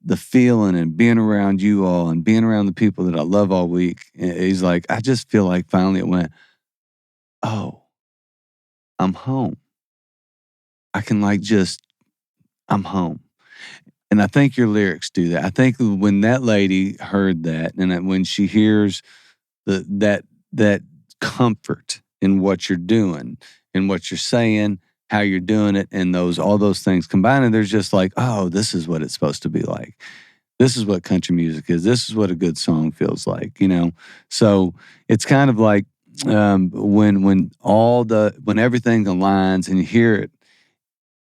the feeling and being around you all and being around the people that I love all week. And he's like, I just feel like finally it went, oh, I'm home. I can I'm home. And I think your lyrics do that. I think when that lady heard that and when she hears that comfort in what you're doing and what you're saying, how you're doing it, and all those things combined, and there's just like, oh, this is what it's supposed to be like. This is what country music is. This is what a good song feels like, So it's kind of like when everything aligns and you hear it,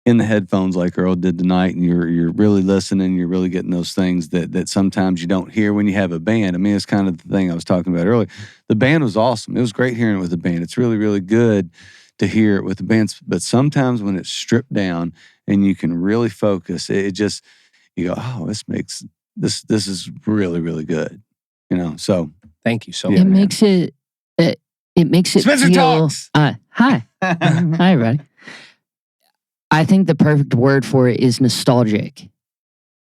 in the headphones like Earl did tonight, and you're really listening, you're really getting those things that sometimes you don't hear when you have a band. I mean, it's kind of the thing I was talking about earlier. The band was awesome. It was great hearing it with the band. It's really, really good to hear it with the bands. But sometimes when it's stripped down and you can really focus, it just, you go, oh, this is really, really good. You know, so. Thank you so Yeah. much. It makes it Spencer feel. talks. Hi, hi, everybody. I think the perfect word for it is nostalgic.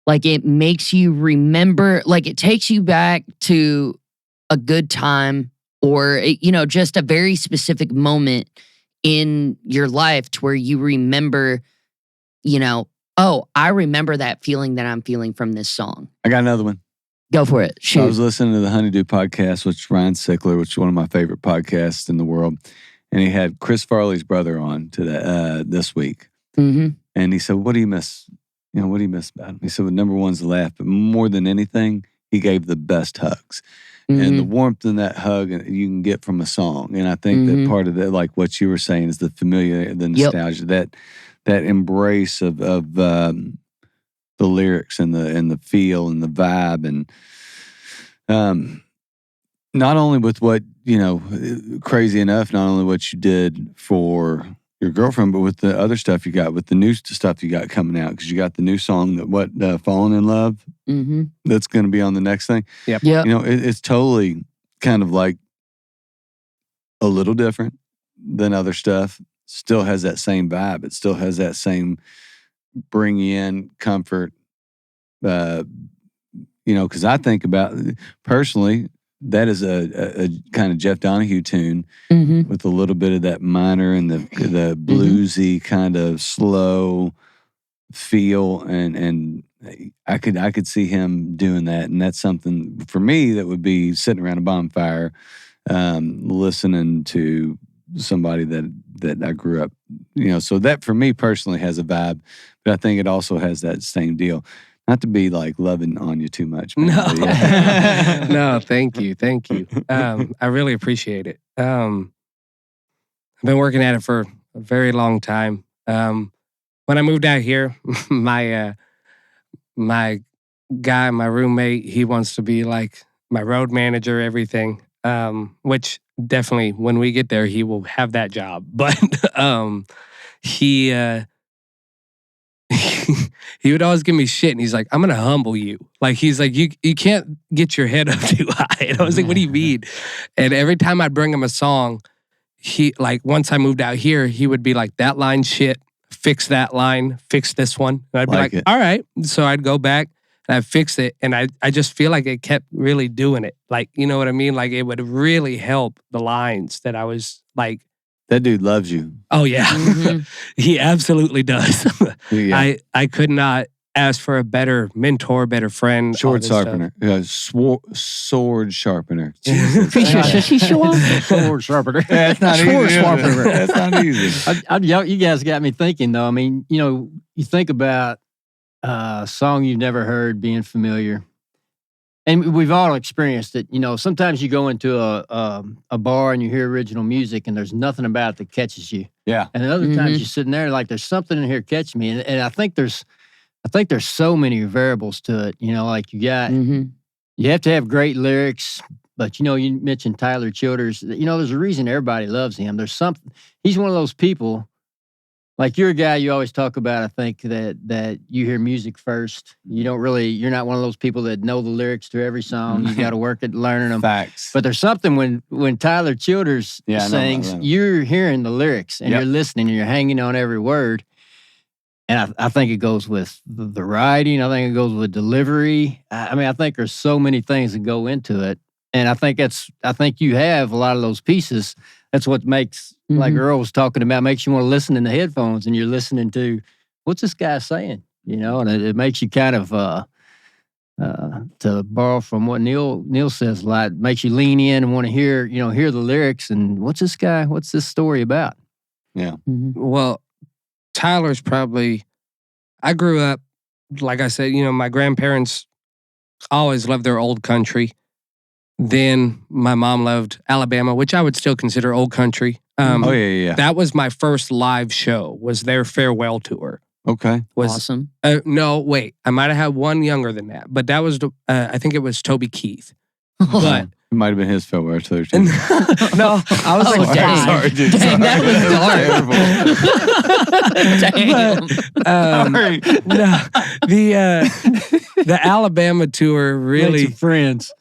Like it makes you remember. Like it takes you back to a good time, or just a very specific moment in your life to where you remember. Oh, I remember that feeling that I'm feeling from this song. I got another one. Go for it. Shoot. I was listening to the Honeydew podcast, which is Ryan Sickler, which is one of my favorite podcasts in the world. And he had Chris Farley's brother on this week. Mm-hmm. And he said, what do you miss? What do you miss about him? He said, well, number one's the laugh, but more than anything, he gave the best hugs. Mm-hmm. And the warmth in that hug you can get from a song. And I think that part of that, like what you were saying, is the familiar, the nostalgia, that embrace of the lyrics and the feel and the vibe. And not only with what, crazy enough, not only what you did for your girlfriend, but with the other stuff you got, with the new stuff you got coming out, because you got the new song that Falling in Love, that's going to be on the next thing. Yep. Yeah. It's totally kind of like a little different than other stuff. Still has that same vibe. It still has that same bring you in comfort. Because I think about, personally, that is a kind of Jeff Donahue tune with a little bit of that minor and the bluesy kind of slow feel, and I could see him doing that, and that's something for me that would be sitting around a bonfire, listening to somebody that I grew up, so that for me personally has a vibe, but I think it also has that same deal. Not to be like loving on you too much. Man, No, yeah. no, thank you. I really appreciate it. I've been working at it for a very long time. When I moved out here, my guy, my roommate, he wants to be like my road manager, everything. Which definitely, when we get there, he will have that job. But he would always give me shit, and he's like, I'm gonna humble you. Like, he's like, you can't get your head up too high. And I was like, what do you mean? And every time I'd bring him a song, he, like, once I moved out here, he would be like, that line shit, fix that line, fix this one. And I'd be like, all right. So I'd go back and I'd fix it, and I just feel like it kept really doing it. Like, you know what I mean? Like, it would really help the lines that I was like, That dude loves you. oh yeah, he absolutely does. Yeah. I could not ask for a better mentor, better friend. Sword all this sharpener. Sword sharpener. Sword sharpener. That's not Sword easy. sharpener. That's not easy. You guys got me thinking, though. I mean, you think about a song you've never heard being familiar. And we've all experienced it. Sometimes you go into a bar and you hear original music and there's nothing about it that catches you. Yeah. And then other times you're sitting there like there's something in here catching me. And I think there's so many variables to it. Like you got, you have to have great lyrics, but you mentioned Tyler Childers. There's a reason everybody loves him. There's something, he's one of those people. Like you're a guy you always talk about, I think, that you hear music first. You're not one of those people that know the lyrics to every song. You got to work at learning them. Facts. But there's something when Tyler Childers sings, you're hearing the lyrics and you're listening and you're hanging on every word. And I think it goes with the writing. I think it goes with delivery. I think there's so many things that go into it. And I think you have a lot of those pieces. That's what makes, like Earl was talking about, makes you want to listen in the headphones and you're listening to, what's this guy saying? And it makes you kind of, to borrow from what Neil says a lot, makes you lean in and want to hear the lyrics and what's this story about? Yeah. Well, Tyler's probably, I grew up, like I said, my grandparents always loved their old country. Then my mom loved Alabama, which I would still consider old country. Yeah. That was my first live show, was their farewell tour. Okay. Was Awesome. no, wait. I might have had one younger than that, but that was I think it was Toby Keith. But It might have been his fault. Right there, too. no, I was Oh, like, dang. Sorry, dude. Dang, that was dark. Damn. Sorry. no, the Alabama tour really. Made some friends.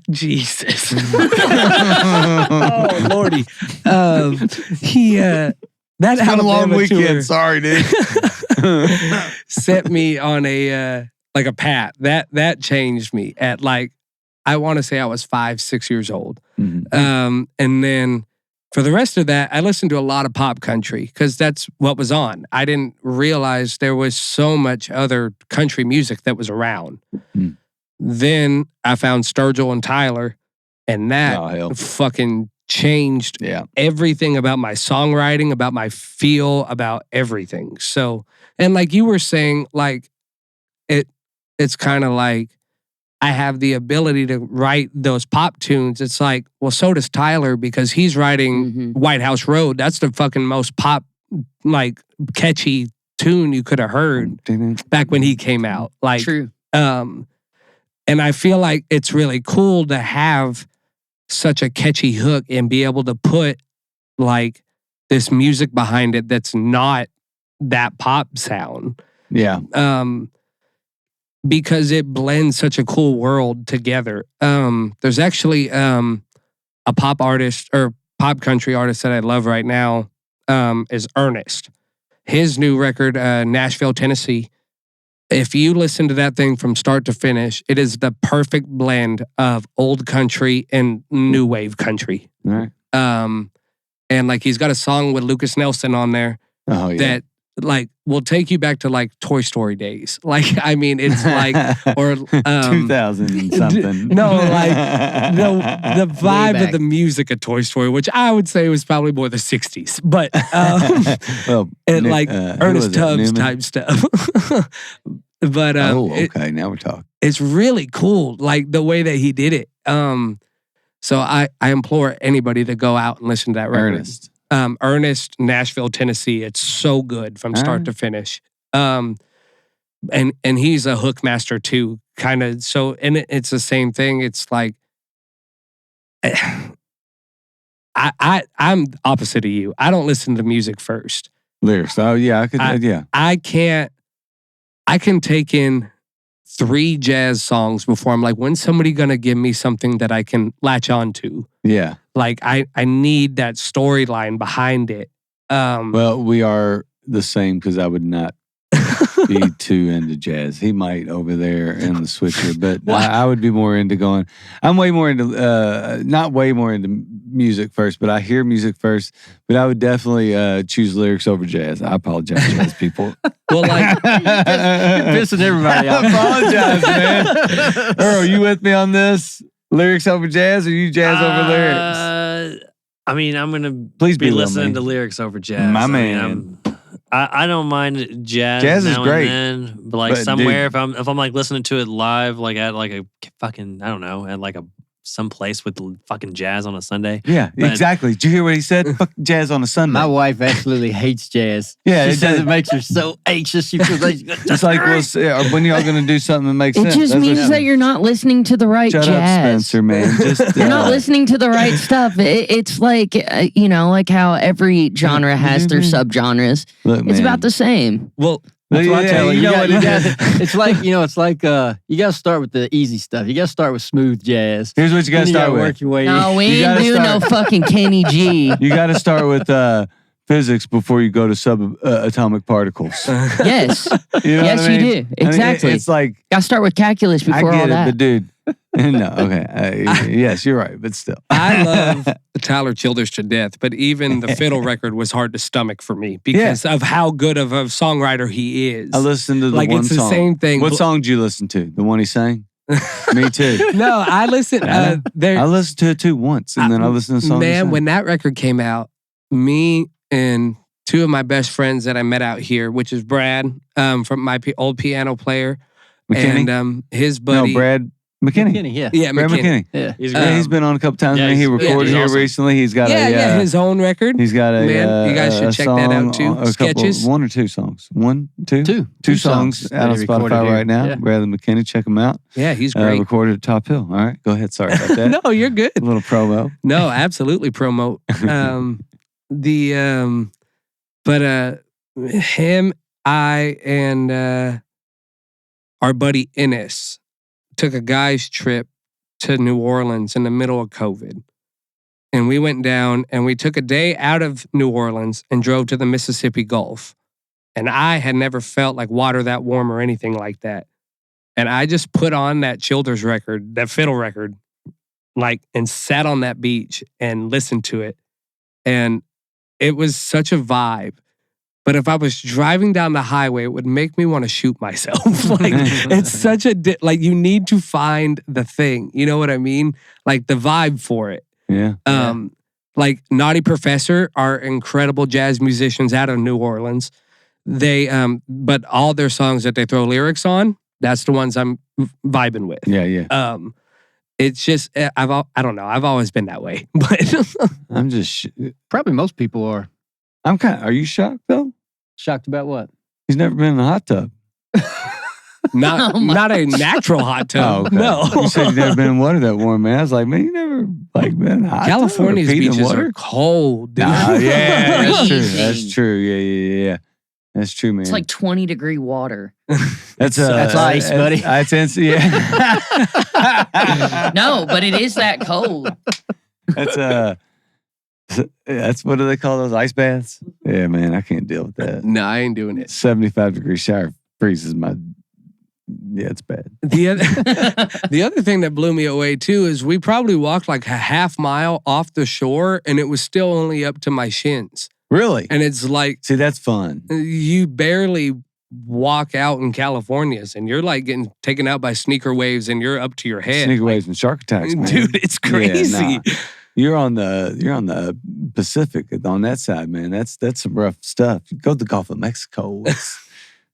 Jesus. Oh Lordy. He that It's been a long Alabama weekend. tour Sorry, dude. set me on a like a path. That changed me at like I want to say I was 5-6 years old. Mhm. And then for the rest of that, I listened to a lot of pop country because that's what was on. I didn't realize there was so much other country music that was around. Mm. Then I found Sturgill and Tyler, and that Oh, hell. fucking changed Yeah. everything about my songwriting, about my feel, about everything. So, and like you were saying, like it's kind of like I have the ability to write those pop tunes. It's like, well, so does Tyler because he's writing Mhm. White House Road. That's the fucking most pop, like catchy tune you could have heard back when he came out. Like, True. and I feel like it's really cool to have such a catchy hook and be able to put like this music behind it that's not that pop sound. Yeah. Because it blends such a cool world together. There's actually a pop artist or pop country artist that I love right now is Ernest. His new record, Nashville, Tennessee. If you listen to that thing from start to finish, it is the perfect blend of old country and new wave country. All right. And like he's got a song with Lucas Nelson on there Oh, yeah. that like will take you back to like Toy Story days. Like, I mean, it's like, or 2000 and something. no, like the vibe back. of the music of Toy Story, which I would say was probably more the 60s, but Well, and Nick, like who Ernest was it? Tubbs Newman? type stuff. But Okay. Now we're talking. it's really cool, like the way that he did it. So I implore anybody to go out and listen to that record. Ernest. Ernest, Nashville, Tennessee. It's so good from start to finish. And he's a hook master too, kind of. So, and it's the same thing. It's like I'm opposite of you. I don't listen to music first. Lyrics. Oh, yeah. I could. Yeah. I can take in 3 jazz songs before I'm like, when's somebody gonna give me something that I can latch on to? Yeah. Like I need that storyline behind it. Well, we are the same because I would not be too into jazz. He might over there in the switcher, but I would be more into going. I'm way more into, not way more into music first, but I hear music first. But I would definitely choose lyrics over jazz. I apologize, jazz people. Well, like You're pissing everybody I off. apologize, man. Earl, you with me on this? Lyrics over jazz, or you jazz over lyrics? I mean, I'm gonna Please be be listening me. to lyrics over jazz. My I mean, man. I don't mind jazz. Jazz is now great. and then, but like But, somewhere, dude. if I'm like listening to it live, like at like a fucking, I don't know, at like some place with fucking jazz on a Sunday. Yeah, But- exactly. Did you hear what he said? Fuck jazz on a Sunday. My wife absolutely hates jazz. Yeah, she it says does. it makes her so anxious. She feels like It's like, well, when y'all going to do something that makes It sense? just That's means what- that you're not listening to the right Shut up, jazz. Spencer, man. Just, You're not listening to the right stuff. It's like, like how every genre has their subgenres. Look, It's man. about the same. well, That's what I Yeah, tell her. you know what it is. It's like, it's like you got to start with the easy stuff. You got to start with smooth jazz. Here's what you got to Then start gotta with. work your way No, in. we You ain't gotta doing no start- fucking Kenny G. You got to start with physics before you go to subatomic particles. Yes. You know Yes, what I you mean? do. I mean, Exactly. it's like, Got to start with calculus I before all get it, that. but dude. No, okay. Yes, you're right, but still. I love Tyler Childers to death, but even the fiddle record was hard to stomach for me because of how good of a songwriter he is. I listened to the like one it's the song. same thing. What song did you listen to? The one he sang? Me too. No, I listened. I listened to it too once, and then I listened to the song. Man, when that record came out, me and 2 of my best friends that I met out here, which is Brad from my old piano player, McKinney? and his buddy. No, Brad McKinney. Yeah. Yeah, Brad McKinney. McKinney. Yeah. He's Yeah, great. he's been on a couple times. Yeah, He he's recorded he's here awesome. recently. He's got Yeah, his own record. He's got a Man, you guys should a check that out song, too. a Sketches. couple, one or two songs. Two songs that out on he recorded Spotify here. right now. Yeah. Bradley McKinney, check him out. Yeah, he's great. Recorded at Top Hill. All right, go ahead. Sorry about that. No, you're good. A little promo. No, absolutely promote. But him, I, and our buddy Ennis took a guy's trip to New Orleans in the middle of COVID. And we went down and we took a day out of New Orleans and drove to the Mississippi Gulf. And I had never felt like water that warm or anything like that. And I just put on that Childers record, that fiddle record, like, and sat on that beach and listened to it. And it was such a vibe. But if I was driving down the highway, it would make me want to shoot myself. Like, it's such a, like, you need to find the thing. You know what I mean? Like, the vibe for it. Yeah. Like, Naughty Professor are incredible jazz musicians out of New Orleans. They, but all their songs that they throw lyrics on, that's the ones I'm vibing with. Yeah. It's just, I don't know. I've always been that way. But I'm just, Probably most people are are you shocked though? shocked about what? He's never been in a hot tub. not a natural hot tub. okay. No. You said you've never been in water that warm, man. I was like, man, you never like been in a hot California's tub or peed in beaches water? are cold, dude. Yeah, that's true. Freezing. That's true. Yeah. That's true, man. It's like 20-degree water. that's ice, buddy. That's yeah. No, but it is that cold. That's what do they call those, ice baths? Yeah, man, I can't deal with that. No, I ain't doing it. 75-degree shower freezes my. Yeah, it's bad. The other thing that blew me away too is we probably walked like a half mile off the shore and it was still only up to my shins. Really? And it's like, See, that's fun. you barely walk out in Californias and you're like getting taken out by sneaker waves and you're up to your head. Sneaker waves and shark attacks, man. Dude, it's crazy. Yeah, nah. You're on the Pacific on that side, man. That's some rough stuff. You go to the Gulf of Mexico.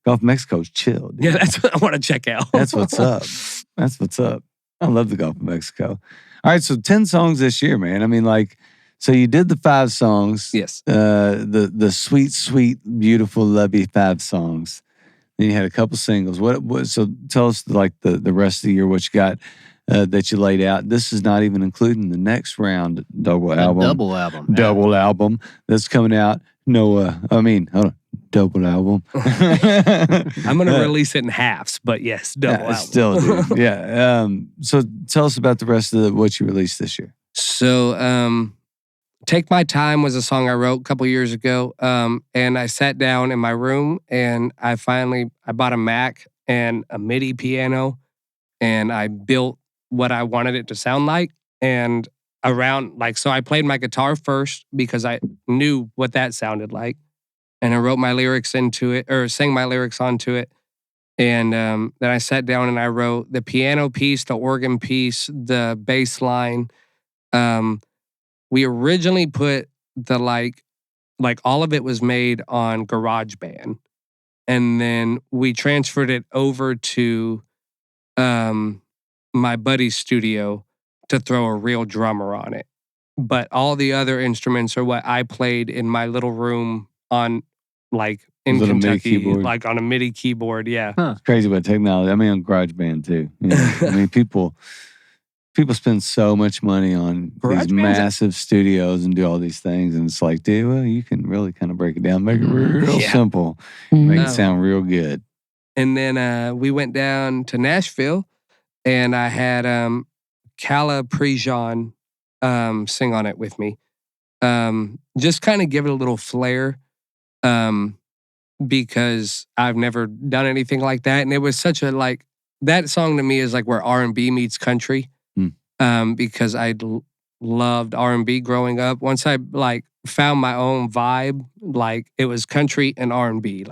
Gulf of Mexico's chill, dude. Yeah, that's what I want to check out. That's what's up. That's what's up. I love the Gulf of Mexico. All right, so 10 songs this year, man. I mean, like, so you did the 5 songs. Yes. The sweet, sweet, beautiful, lovey 5 songs. Then you had a couple singles. What? So tell us like the rest of the year, what you got that you laid out. This is not even including the next round double album. Double album. Double album that's coming out. Hold on. Double album. I'm going to release it in halves, but yes, double album. Still, dude. Yeah. So tell us about the rest of what you released this year. So, Take My Time was a song I wrote a couple years ago. And I sat down in my room and I bought a Mac and a MIDI piano and I built what I wanted it to sound like. And so I played my guitar first because I knew what that sounded like. And I wrote my lyrics into it, or sang my lyrics onto it. And then I sat down and I wrote the piano piece, the organ piece, the bass line. We originally put the like all of it was made on GarageBand. And then we transferred it over to my buddy's studio to throw a real drummer on it. But all the other instruments are what I played in my little room on in Little MIDI Kentucky, keyboard. like on a MIDI keyboard. Yeah. It's crazy about technology. I mean, on GarageBand too. Yeah. I mean, people spend so much money on these GarageBand's massive studios and do all these things, and it's like, dude, well, you can really kind of break it down, make it real Yeah. simple, Mm-hmm. make it sound real good. And then we went down to Nashville and I had Kala Prejean sing on it with me. Just kind of give it a little flair because I've never done anything like that. And it was such a that song to me is like where R&B meets country because I loved R&B growing up. Once I found my own vibe, it was country and R&B.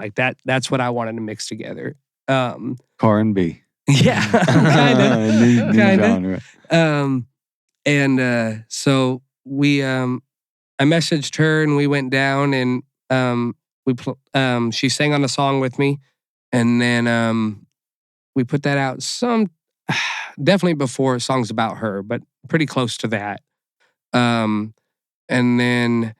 That's what I wanted to mix together. Car and B. Yeah, kind of. New Kinda. genre. So we, I messaged her and we went down and she sang on the song with me, and then we put that out definitely before songs about her, but pretty close to that. And then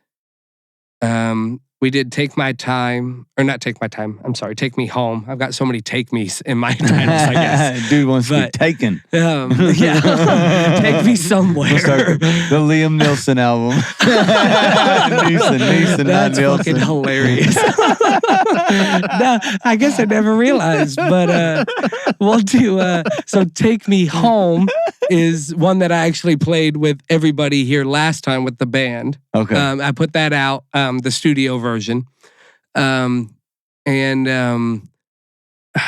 we did Take My Time, or not Take My Time, I'm sorry, Take Me Home. I've got so many take me's in my titles, I guess. Dude wants to be taken. Yeah. Take me somewhere. We'll start the Liam Neeson album. Neeson, that's fucking hilarious. No, I guess I never realized, but we'll do, so Take Me Home is one that I actually played with everybody here last time with the band. Okay. I put that out, the studio version.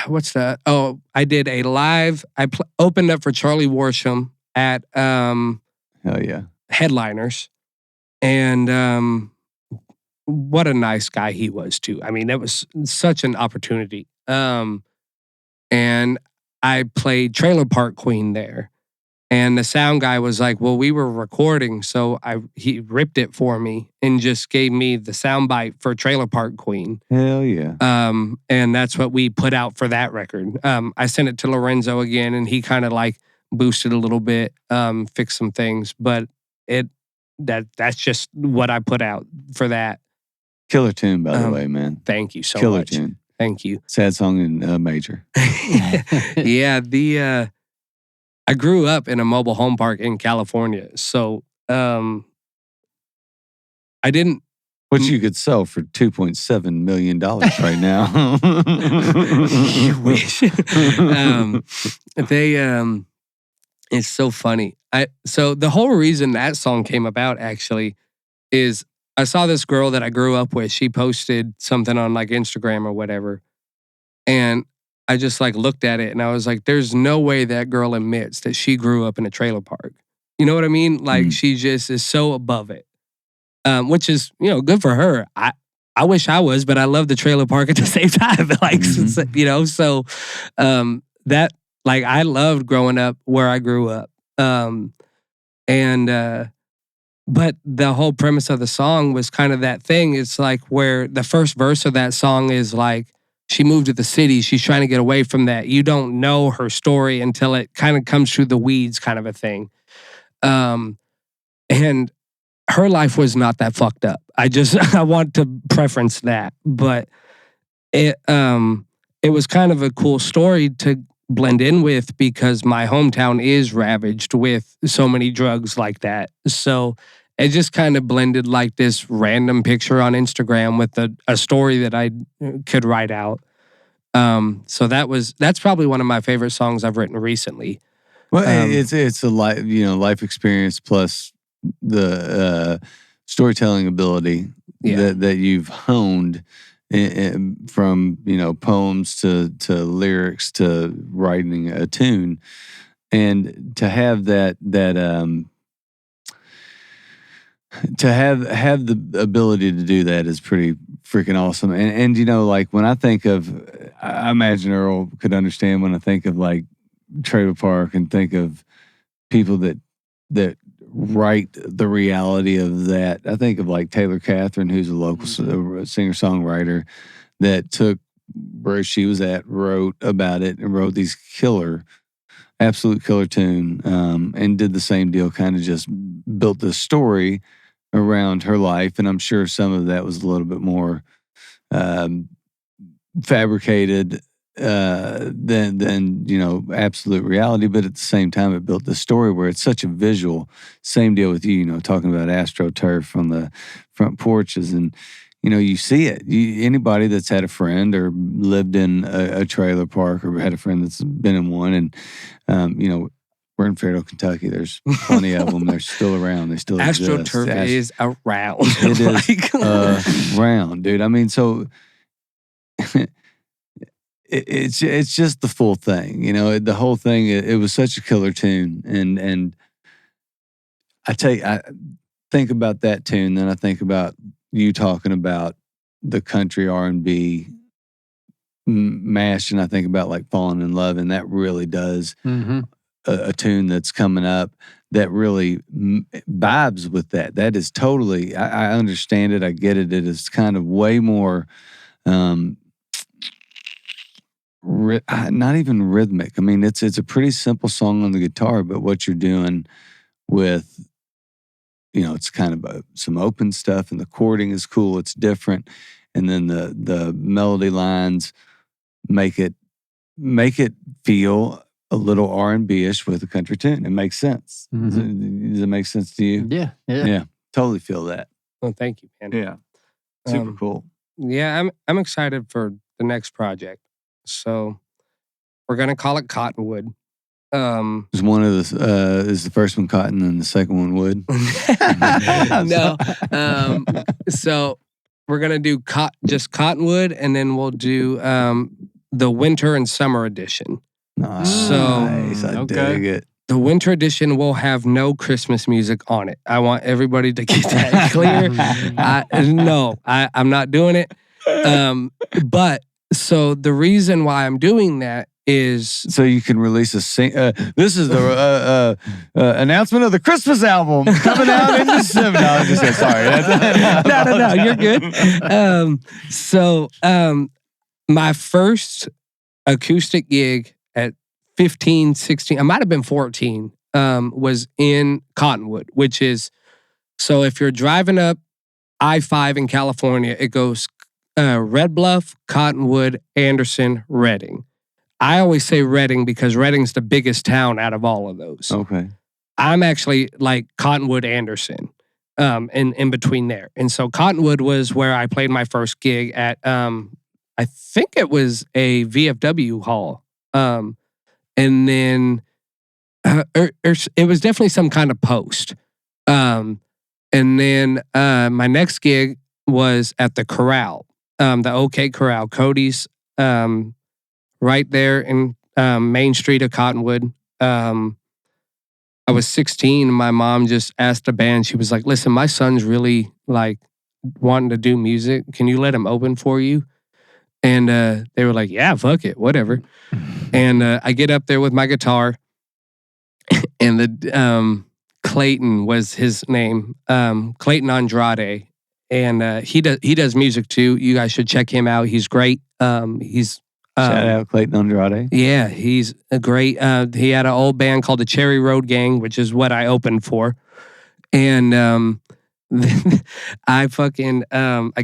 What's that? Oh, I did a live, opened up for Charlie Worsham at Hell yeah. Headliners. And what a nice guy he was too. I mean, that was such an opportunity. And I played Trailer Park Queen there. And the sound guy was like, well, we were recording, so he ripped it for me and just gave me the sound bite for Trailer Park Queen. Hell yeah. And that's what we put out for that record. I sent it to Lorenzo again, and he kind of like boosted a little bit, fixed some things, but that's just what I put out for that. Killer tune, by the way, man. Thank you so Killer much. Tune. Thank you. Sad song in major. Yeah, I grew up in a mobile home park in California, so I didn't. Which you could sell for $2.7 million right now. You wish. It's so funny. So the whole reason that song came about actually is I saw this girl that I grew up with. She posted something on like Instagram or whatever, and I just like looked at it and I was like, there's no way that girl admits that she grew up in a trailer park. You know what I mean? Like she just is so above it, which is, good for her. I wish I was, but I love the trailer park at the same time. Like, so that like I loved growing up where I grew up. But the whole premise of the song was kind of that thing. It's like where the first verse of that song is like, she moved to the city. She's trying to get away from that. You don't know her story until it kind of comes through the weeds, kind of a thing. And her life was not that fucked up. I want to preference that. But it was kind of a cool story to blend in with because my hometown is ravaged with so many drugs like that. So it just kind of blended like this random picture on Instagram with a story that I could write out. So that's probably one of my favorite songs I've written recently. Well, it's a life experience plus the storytelling ability that you've honed from poems to lyrics to writing a tune, and to have that. To have the ability to do that is pretty freaking awesome. And like when I think of, I imagine Earl could understand when I think of like trailer park and think of people that write the reality of that. I think of like Taylor Catherine, who's a local singer-songwriter that took where she was at, wrote about it, and wrote these absolute killer tune, and did the same deal, kind of just built this story around her life. And I'm sure some of that was a little bit more fabricated than absolute reality. But at the same time, it built this story where it's such a visual. Same deal with you, talking about AstroTurf on the front porches, and you see it. Anybody that's had a friend or lived in a trailer park or had a friend that's been in one, and we're in Fairfield, Kentucky. There's plenty of them. They're still around. They still exist. AstroTurf is around. It is around, dude. I mean, so it's just the full thing. The whole thing. It was such a killer tune, and I think about that tune, then I think about you talking about the country R&B mash, and I think about like Falling in Love, and that really does a tune that's coming up that really vibes with that. That is totally, I understand it, I get it. It is kind of way more not even rhythmic. I mean, it's a pretty simple song on the guitar, but what you're doing with, it's kind of some open stuff, and the chording is cool. It's different, and then the melody lines make it feel a little R&B-ish with a country tune. It makes sense. Mm-hmm. Does it make sense to you? Yeah. Totally feel that. Well, thank you, man. Yeah, super cool. Yeah, I'm excited for the next project. So we're gonna call it Cottonwood. Is one of the is the first one cotton and the second one wood? No. So we're gonna do just Cottonwood, and then we'll do the winter and summer edition. Nice. I dig it. The winter edition will have no Christmas music on it. I want everybody to get that clear. I'm not doing it. But so the reason why I'm doing that is so you can release this is the announcement of the Christmas album coming out in December. No, I'm just kidding. Sorry. No, you're good. So my first acoustic gig at 15, 16, I might have been 14, was in Cottonwood, which is, so if you're driving up I-5 in California, it goes Red Bluff, Cottonwood, Anderson, Redding. I always say Redding because Redding's the biggest town out of all of those. Okay. I'm actually like Cottonwood, Anderson, in between there. And so Cottonwood was where I played my first gig at, I think it was a VFW hall. And then it was definitely some kind of post. And then my next gig was at the Corral, the OK Corral, Cody's, right there in Main Street of Cottonwood. I was 16 and my mom just asked the band, she was like, listen, my son's really like wanting to do music. Can you let him open for you? And they were like, yeah, fuck it, whatever. And I get up there with my guitar, and the Clayton was his name, Clayton Andrade, and he does music too. You guys should check him out. He's great. He's shout out Clayton Andrade. Yeah, he's a great. He had an old band called the Cherry Road Gang, which is what I opened for, and I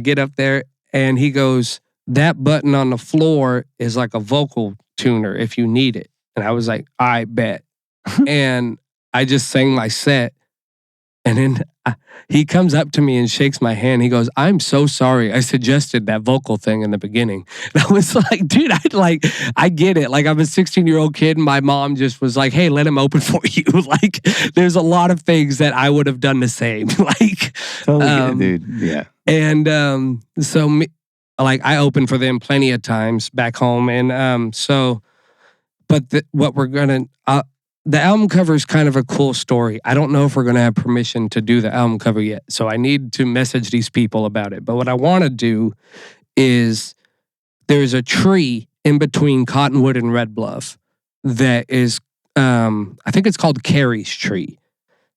get up there, and he goes, that button on the floor is like a vocal tuner if you need it. And I was like, I bet. And I just sang my set. And then he comes up to me and shakes my hand. He goes, I'm so sorry. I suggested that vocal thing in the beginning. And I was like, dude, I get it. Like, I'm a 16-year-old kid and my mom just was like, hey, let him open for you. Like, there's a lot of things that I would have done the same. Like, totally dude. Yeah. And so I opened for them plenty of times back home. And what we're going to, the album cover is kind of a cool story. I don't know if we're going to have permission to do the album cover yet. So I need to message these people about it. But what I want to do is there's a tree in between Cottonwood and Red Bluff that is, I think it's called Carey's tree.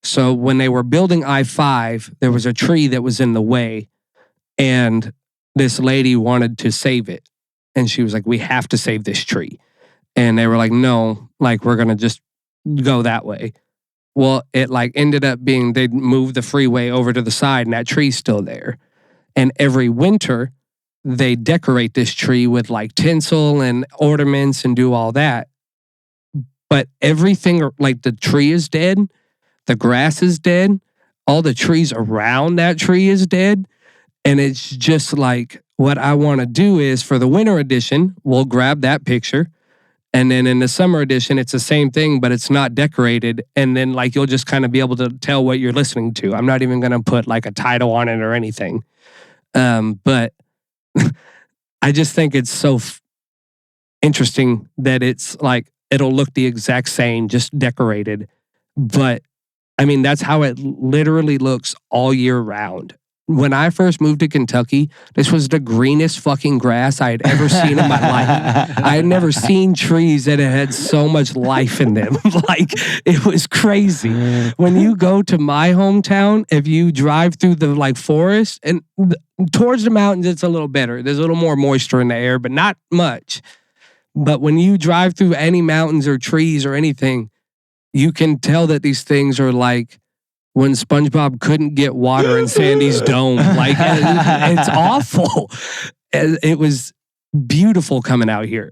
So when they were building I-5, there was a tree that was in the way. And this lady wanted to save it. And she was like, we have to save this tree. And they were like, no, like, we're going to just go that way. Well, it ended up being, they'd moved the freeway over to the side and that tree's still there. And every winter, they decorate this tree with tinsel and ornaments and do all that. But everything, the tree is dead, the grass is dead, all the trees around that tree is dead. And it's just what I want to do is for the winter edition, we'll grab that picture. And then in the summer edition, it's the same thing, but it's not decorated. And then you'll just kind of be able to tell what you're listening to. I'm not even going to put a title on it or anything. But I just think it's so interesting that it's it'll look the exact same, just decorated. But I mean, that's how it literally looks all year round. When I first moved to Kentucky, this was the greenest fucking grass I had ever seen in my life. I had never seen trees that had so much life in them. It was crazy. When you go to my hometown, if you drive through the forest and towards the mountains, it's a little better. There's a little more moisture in the air, but not much. But when you drive through any mountains or trees or anything, you can tell that these things are like when SpongeBob couldn't get water in Sandy's dome. Like, it's awful. It was beautiful coming out here.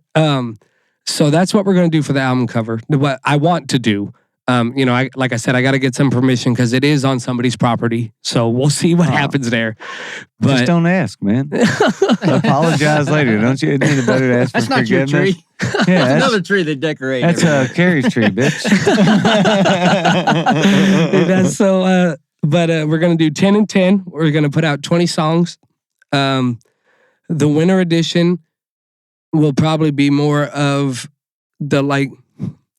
So that's what we're going to do for the album cover. What I want to do. Like I said, I got to get some permission because it is on somebody's property. So we'll see what happens there. But just don't ask, man. Apologize later, don't you? It ain't better to ask That's for not your forgiveness. tree. Yeah, That's another tree they decorate. That's Carrie's tree, bitch. We're going to do 10 and 10. We're going to put out 20 songs. The winter edition will probably be more of the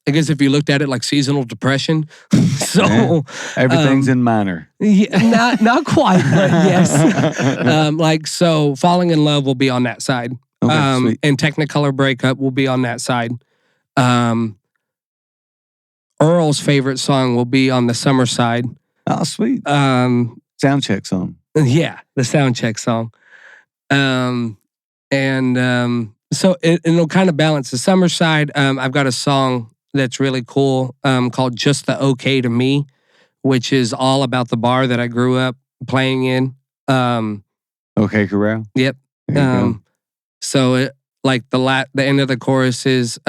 I guess if you looked at it like seasonal depression. So everything's in minor. Yeah, not quite, but yes. So Falling in Love will be on that side. Okay, and Technicolor Breakup will be on that side. Earl's favorite song will be on the summer side. Oh, sweet. Sound check song. Yeah, the sound check song. So it'll kind of balance the summer side. I've got a song that's really cool called Just the Okay to Me, which is all about the bar that I grew up playing in. Okay Corral? Yep. So it the end of the chorus is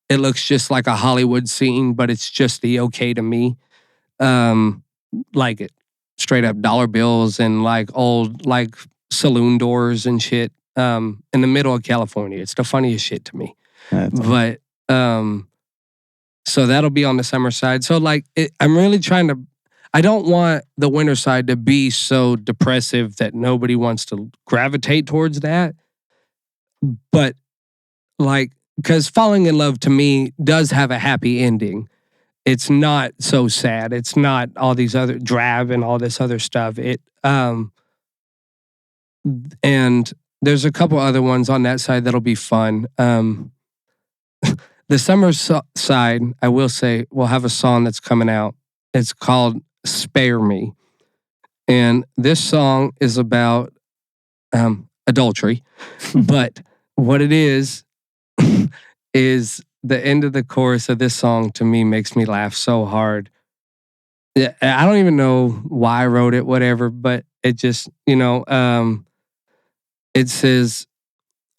it looks just like a Hollywood scene, but it's just the okay to me. Like it straight up dollar bills and like old like saloon doors and shit. In the middle of California. It's the funniest shit to me. But so that'll be on the summer side. So I'm really trying to, I don't want the winter side to be so depressive that nobody wants to gravitate towards that. But because Falling in Love to me does have a happy ending. It's not so sad. It's not all these other drab and all this other stuff. And there's a couple other ones on that side that'll be fun. The summer side, I will say, will have a song that's coming out. It's called Spare Me. And this song is about adultery. But what it is the end of the chorus of this song to me makes me laugh so hard. I don't even know why I wrote it, whatever, but it just, it says,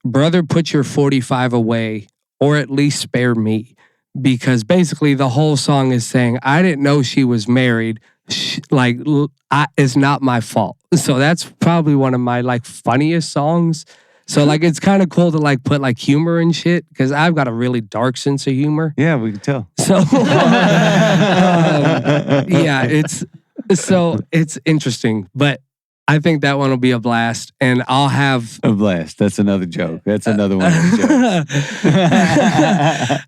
brother, put your 45 away, or at least spare me. Because basically the whole song is saying, I didn't know she was married. It's not my fault. So that's probably one of my funniest songs. So it's kind of cool to put humor and shit because I've got a really dark sense of humor. Yeah, we can tell. So it's interesting, but I think that one will be a blast, and I'll have a blast. That's another joke. That's another one of the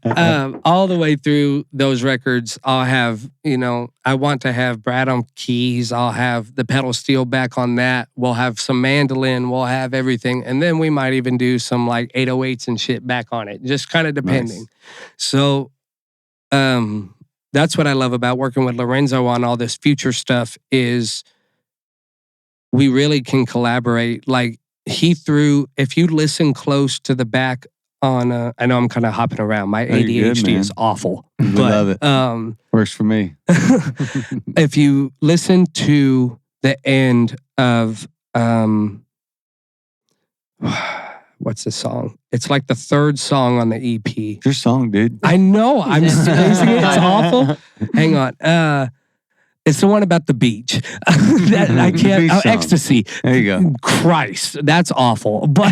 jokes. All the way through those records, I'll have, I want to have Brad on keys. I'll have the pedal steel back on that. We'll have some mandolin. We'll have everything, and then we might even do some 808s and shit back on it, just kind of depending. Nice. So, that's what I love about working with Lorenzo on all this future stuff is we really can collaborate. If you listen close to the back on, I know I'm kind of hopping around. My ADHD is awful. Love it. Works for me. If you listen to the end of, what's the song? It's the third song on the EP. Your song, dude. I know. I'm spacing it. It's awful. Hang on. It's the one about the beach. That I can't. Ecstasy. There you go. Christ, that's awful. But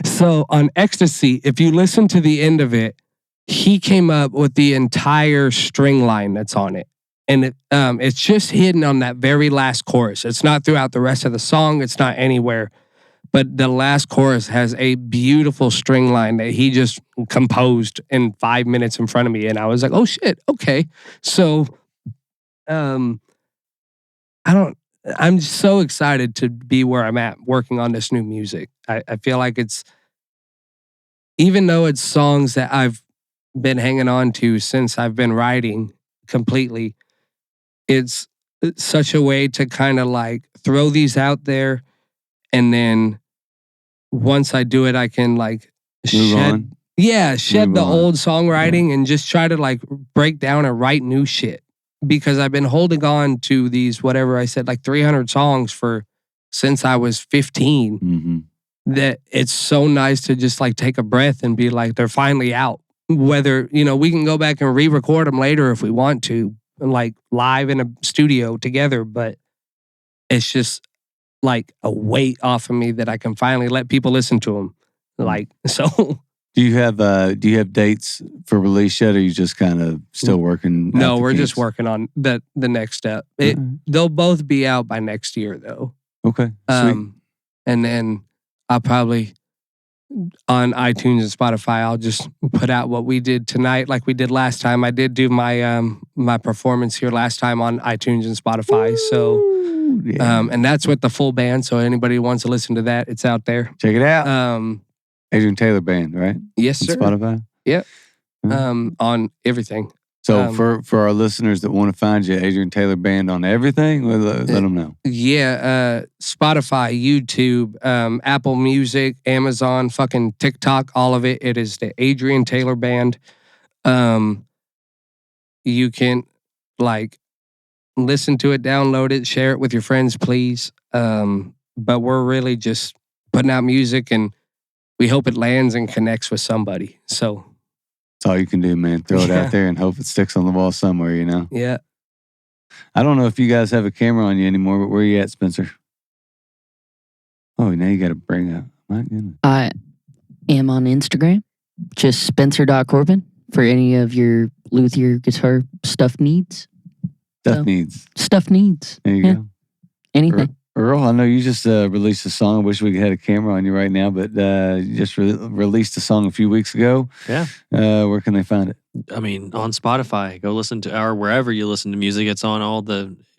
so on Ecstasy, if you listen to the end of it, he came up with the entire string line that's on it, and it's just hidden on that very last chorus. It's not throughout the rest of the song. It's not anywhere. But the last chorus has a beautiful string line that he just composed in 5 minutes in front of me, and I was like, "Oh shit, okay." So. I'm so excited to be where I'm at working on this new music. I feel like it's, even though it's songs that I've been hanging on to since I've been writing completely, it's such a way to kind of throw these out there and then once I do it, I can like Move shed on. shed Move the on. old songwriting and just try to like break down and write new shit. Because I've been holding on to these, whatever I said, like 300 songs since I was 15. Mm-hmm. That it's so nice to just like take a breath and be like, they're finally out. Whether, we can go back and re-record them later if we want to, like live in a studio together. But it's just like a weight off of me that I can finally let people listen to them. Like, so. Do you have dates for release yet, or are you just kind of still working? No, we're just working on the next step. They'll both be out by next year, though. Okay, sweet. And then I'll probably on iTunes and Spotify, I'll just put out what we did tonight, like we did last time. I did do my my performance here last time on iTunes and Spotify. Ooh, yeah. And that's with the full band. So anybody who wants to listen to that, it's out there. Check it out. Adrian Taylor Band, right? Yes, On sir. Spotify. Yep. On everything. So for our listeners that want to find you, Adrian Taylor Band on everything, let them know. Yeah, Spotify, YouTube, Apple Music, Amazon, fucking TikTok, all of it. It is the Adrian Taylor Band. You can like listen to it, download it, share it with your friends, please. But we're really just putting out music, and we hope it lands and connects with somebody. So that's all you can do, man. Throw it out there and hope it sticks on the wall somewhere, Yeah. I don't know if you guys have a camera on you anymore, but where are you at, Spencer? Oh, now you got to bring up. My goodness. I am on Instagram, just spencer.corbin for any of your luthier guitar stuff needs. Stuff needs. There you go. Anything. Earl, I know you just released a song. I wish we had a camera on you right now, but you just released a song a few weeks ago. Yeah. Where can they find it? I mean, on Spotify, go listen to, or wherever you listen to music. It's on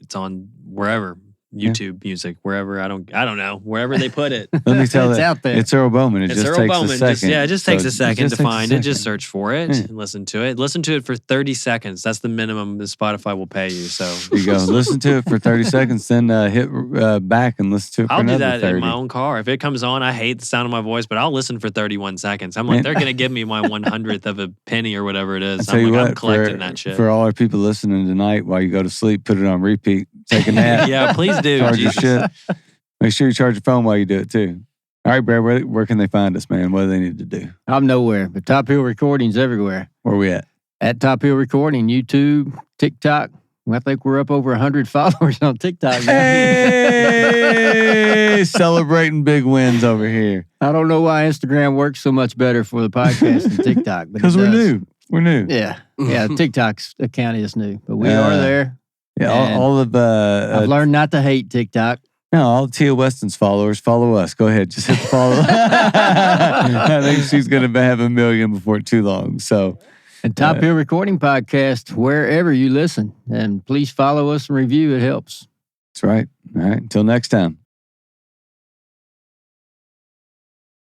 it's on wherever. YouTube music, wherever, I don't know, wherever they put it. Let me tell It's out there. It's Earl Bowman. It It's just Earl takes Bowman. a second. It just takes a second to find it. Just second. search for it and listen to it. Listen to it for 30 seconds. That's the minimum that Spotify will pay you. So There you go. Listen to it for 30 seconds, then hit back and listen to it for I'll do another that 30. in my own car. If it comes on, I hate the sound of my voice, but I'll listen for 31 seconds. I'm like, Man. they're going to give me my 100th of a penny or whatever it I is. tell I'm you like, what, I'm collecting that shit. for all our people listening tonight, while you go to sleep, put it on repeat. Take a nap. Yeah, please do. Charge your Jesus. shit. Make sure you charge your phone while you do it too. All right, Brad, where can they find us, man? What do they need to do? I'm nowhere, but Top Hill Recordings everywhere. Where we at? At Top Hill Recording, YouTube, TikTok. I think we're up over 100 followers on TikTok now. Hey, celebrating big wins over here. I don't know why Instagram works so much better for the podcast than TikTok. Because we're new. We're new. Yeah. TikTok's account is new, but we are there. Yeah, And all of I've learned not to hate TikTok. no, all Tia Weston's followers follow us. Go ahead, just hit the follow. I think she's going to have 1 million before too long. So, And Top Hill Recording Podcast, wherever you listen. And please follow us and review. It helps. that's right. All right. Until next time.